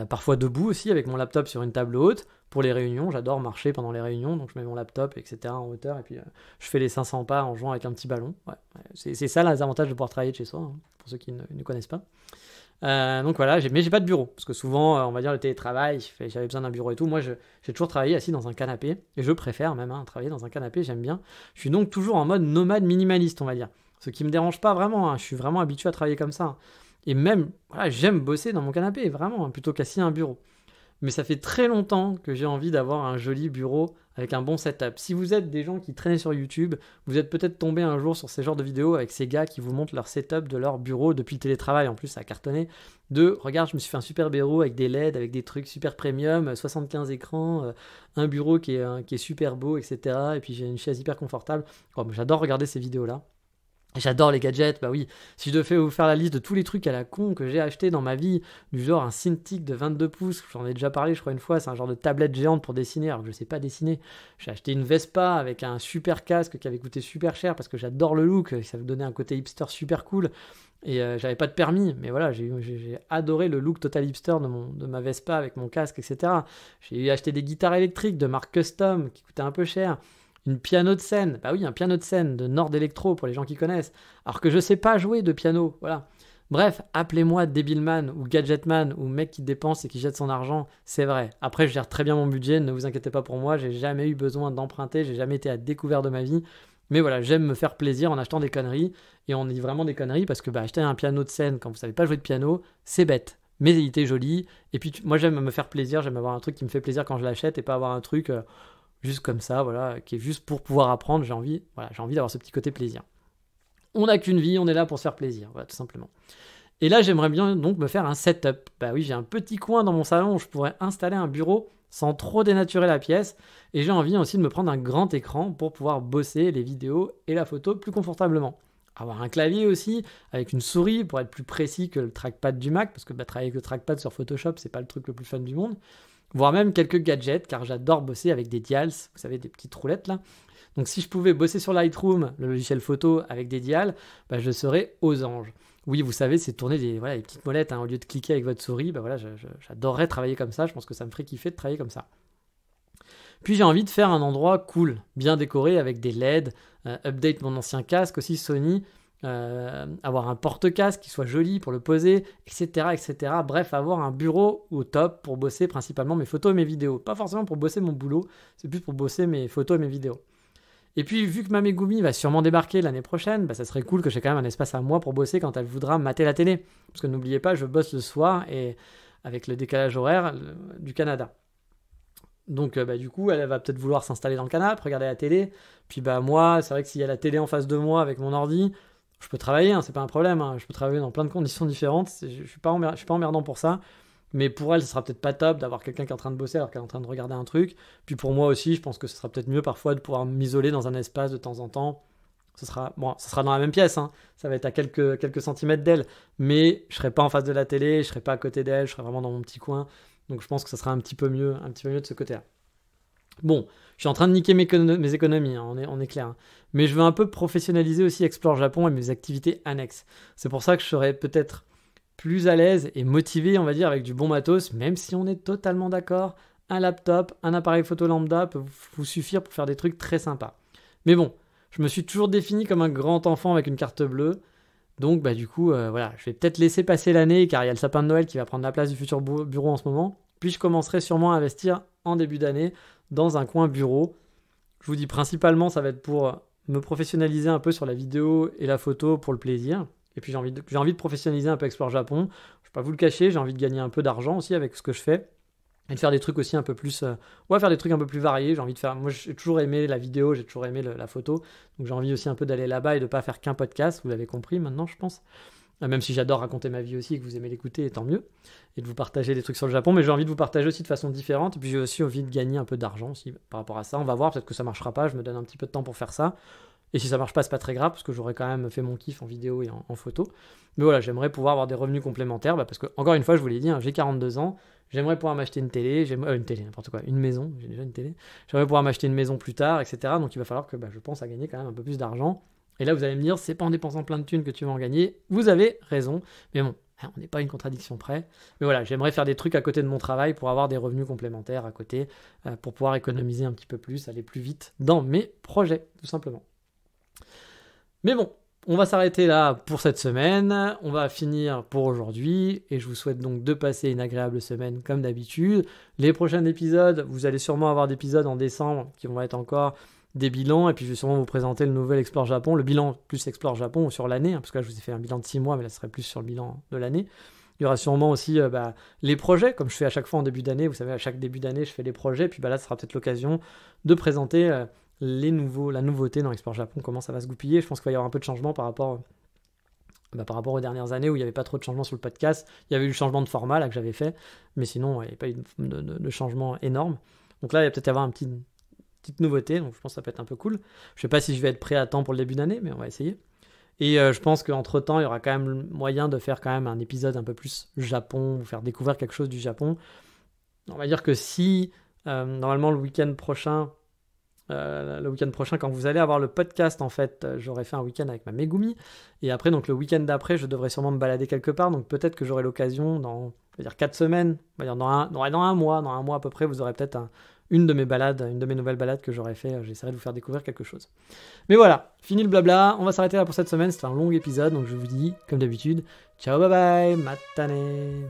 Parfois debout aussi, avec mon laptop sur une table haute. Pour les réunions, j'adore marcher pendant les réunions, donc je mets mon laptop, etc. en hauteur, et puis je fais les 500 pas en jouant avec un petit ballon. Ouais. C'est ça les avantages de pouvoir travailler de chez soi, hein, pour ceux qui ne connaissent pas. Donc voilà, mais j'ai pas de bureau, parce que souvent, on va dire le télétravail, j'avais besoin d'un bureau et tout. Moi, j'ai toujours travaillé assis dans un canapé, et je préfère même travailler dans un canapé, j'aime bien. Je suis donc toujours en mode nomade minimaliste, on va dire. Ce qui me dérange pas vraiment, hein, je suis vraiment habitué à travailler comme ça. Hein. Et même, voilà, j'aime bosser dans mon canapé, vraiment, hein, plutôt qu'assis à un bureau. Mais ça fait très longtemps que j'ai envie d'avoir un joli bureau avec un bon setup. Si vous êtes des gens qui traînent sur YouTube, vous êtes peut-être tombé un jour sur ces genres de vidéos avec ces gars qui vous montrent leur setup de leur bureau depuis le télétravail. En plus, ça a cartonné. Regarde, je me suis fait un super bureau avec des LED, avec des trucs super premium, 75 écrans, un bureau qui est super beau, etc. Et puis j'ai une chaise hyper confortable. Oh, j'adore regarder ces vidéos-là. J'adore les gadgets, bah oui, si je devais vous faire la liste de tous les trucs à la con que j'ai acheté dans ma vie, du genre un Cintiq de 22 pouces, j'en ai déjà parlé je crois une fois, c'est un genre de tablette géante pour dessiner, alors que je sais pas dessiner. J'ai acheté une Vespa avec un super casque qui avait coûté super cher parce que j'adore le look, ça me donnait un côté hipster super cool, et j'avais pas de permis, mais voilà, j'ai adoré le look total hipster de ma Vespa avec mon casque, etc. J'ai acheté des guitares électriques de marque Custom qui coûtaient un peu cher. Une piano de scène, bah oui, un piano de scène de Nord Electro pour les gens qui connaissent, alors que je sais pas jouer de piano, voilà. Bref, appelez-moi Debilman ou Gadgetman ou mec qui dépense et qui jette son argent, c'est vrai. Après, je gère très bien mon budget, ne vous inquiétez pas pour moi, j'ai jamais eu besoin d'emprunter, j'ai jamais été à découvert de ma vie. Mais voilà, j'aime me faire plaisir en achetant des conneries, et on dit vraiment des conneries parce que acheter un piano de scène quand vous savez pas jouer de piano, c'est bête. Mais il était joli, et puis moi j'aime me faire plaisir, j'aime avoir un truc qui me fait plaisir quand je l'achète et pas avoir un truc... juste comme ça, voilà, qui est juste pour pouvoir apprendre. J'ai envie d'avoir ce petit côté plaisir. On n'a qu'une vie, on est là pour se faire plaisir, voilà, tout simplement. Et là, j'aimerais bien donc me faire un setup. Bah oui, j'ai un petit coin dans mon salon où je pourrais installer un bureau sans trop dénaturer la pièce. Et j'ai envie aussi de me prendre un grand écran pour pouvoir bosser les vidéos et la photo plus confortablement. Avoir un clavier aussi, avec une souris pour être plus précis que le trackpad du Mac, parce que travailler avec le trackpad sur Photoshop, c'est pas le truc le plus fun du monde. Voire même quelques gadgets, car j'adore bosser avec des dials, vous savez, des petites roulettes là. Donc si je pouvais bosser sur Lightroom, le logiciel photo, avec des dials, je serais aux anges. Oui, vous savez, c'est tourner des petites molettes, au lieu de cliquer avec votre souris, j'adorerais travailler comme ça, je pense que ça me ferait kiffer de travailler comme ça. Puis j'ai envie de faire un endroit cool, bien décoré avec des LED, update mon ancien casque aussi Sony, avoir un porte-casque qui soit joli pour le poser, etc., etc. Bref, avoir un bureau au top pour bosser principalement mes photos et mes vidéos. Pas forcément pour bosser mon boulot, c'est plus pour bosser mes photos et mes vidéos. Et puis, vu que ma Megumi va sûrement débarquer l'année prochaine, ça serait cool que j'ai quand même un espace à moi pour bosser quand elle voudra mater la télé. Parce que n'oubliez pas, je bosse le soir et avec le décalage horaire du Canada. Donc du coup, elle va peut-être vouloir s'installer dans le canapé, regarder la télé. Puis moi, c'est vrai que s'il y a la télé en face de moi avec mon ordi, je peux travailler, c'est pas un problème. Je peux travailler dans plein de conditions différentes. Je suis pas emmerdant pour ça. Mais pour elle, ce sera peut-être pas top d'avoir quelqu'un qui est en train de bosser alors qu'elle est en train de regarder un truc. Puis pour moi aussi, je pense que ce sera peut-être mieux parfois de pouvoir m'isoler dans un espace de temps en temps. Ça sera dans la même pièce, ça va être à quelques centimètres d'elle. Mais je serai pas en face de la télé, je serai pas à côté d'elle, je serai vraiment dans mon petit coin. Donc je pense que ça sera un petit peu mieux de ce côté-là. Bon, je suis en train de niquer mes économies, on est clair. Mais je veux un peu professionnaliser aussi Explore Japon et mes activités annexes. C'est pour ça que je serai peut-être plus à l'aise et motivé, on va dire, avec du bon matos, même si on est totalement d'accord. Un laptop, un appareil photo lambda peut vous suffire pour faire des trucs très sympas. Mais bon, je me suis toujours défini comme un grand enfant avec une carte bleue. Donc du coup, je vais peut-être laisser passer l'année car il y a le sapin de Noël qui va prendre la place du futur bureau en ce moment. Puis je commencerai sûrement à investir en début d'année dans un coin bureau. Je vous dis principalement, ça va être pour me professionnaliser un peu sur la vidéo et la photo pour le plaisir. Et puis j'ai envie de professionnaliser un peu Explore Japon. Je ne vais pas vous le cacher, j'ai envie de gagner un peu d'argent aussi avec ce que je fais. Et de faire des trucs aussi un peu plus... faire des trucs un peu plus variés. Moi, j'ai toujours aimé la vidéo, j'ai toujours aimé la photo. Donc j'ai envie aussi un peu d'aller là-bas et de ne pas faire qu'un podcast. Vous l'avez compris maintenant, je pense. Même si j'adore raconter ma vie aussi et que vous aimez l'écouter, tant mieux. Et de vous partager des trucs sur le Japon. Mais j'ai envie de vous partager aussi de façon différente. Et puis j'ai aussi envie de gagner un peu d'argent aussi par rapport à ça. On va voir, peut-être que ça ne marchera pas. Je me donne un petit peu de temps pour faire ça. Et si ça marche pas, c'est pas très grave parce que j'aurais quand même fait mon kiff en vidéo et en photo. Mais voilà, j'aimerais pouvoir avoir des revenus complémentaires parce que, encore une fois, je vous l'ai dit, j'ai 42 ans. J'aimerais pouvoir m'acheter une télé, une maison, j'ai déjà une télé. J'aimerais pouvoir m'acheter une maison plus tard, etc. Donc il va falloir que je pense à gagner quand même un peu plus d'argent. Et là, vous allez me dire, c'est pas en dépensant plein de thunes que tu vas en gagner. Vous avez raison. Mais bon, on n'est pas à une contradiction près. Mais voilà, j'aimerais faire des trucs à côté de mon travail pour avoir des revenus complémentaires à côté, pour pouvoir économiser un petit peu plus, aller plus vite dans mes projets, tout simplement. Mais bon, on va s'arrêter là pour cette semaine. On va finir pour aujourd'hui. Et je vous souhaite donc de passer une agréable semaine comme d'habitude. Les prochains épisodes, vous allez sûrement avoir d'épisodes en décembre qui vont être encore des bilans. Et puis je vais sûrement vous présenter le nouvel Explore Japon. Le bilan plus Explore Japon sur l'année. Parce que là, je vous ai fait un bilan de 6 mois, mais là, ce serait plus sur le bilan de l'année. Il y aura sûrement aussi les projets, comme je fais à chaque fois en début d'année. Vous savez, à chaque début d'année, je fais les projets. Puis là, ce sera peut-être l'occasion de présenter la nouveauté dans Explore Japon, comment ça va se goupiller. Je pense qu'il va y avoir un peu de changement par rapport aux dernières années où il n'y avait pas trop de changements sur le podcast. Il y avait eu le changement de format là, que j'avais fait, mais sinon, il n'y avait pas eu de changement énorme. Donc là, il va peut-être y avoir une petite nouveauté, donc je pense que ça peut être un peu cool. Je ne sais pas si je vais être prêt à temps pour le début d'année, mais on va essayer. Et je pense qu'entre-temps, il y aura quand même moyen de faire quand même un épisode un peu plus Japon, vous faire découvrir quelque chose du Japon. On va dire que si, normalement, le week-end prochain, quand vous allez avoir le podcast, en fait, j'aurai fait un week-end avec ma Megumi. Et après, donc le week-end d'après, je devrais sûrement me balader quelque part. Donc peut-être que j'aurai l'occasion, dans 4 semaines, on va dire dans un mois à peu près, vous aurez peut-être une de mes nouvelles balades que j'aurais fait. J'essaierai de vous faire découvrir quelque chose. Mais voilà, fini le blabla. On va s'arrêter là pour cette semaine. C'était un long épisode, donc je vous dis, comme d'habitude, ciao, bye bye, matane.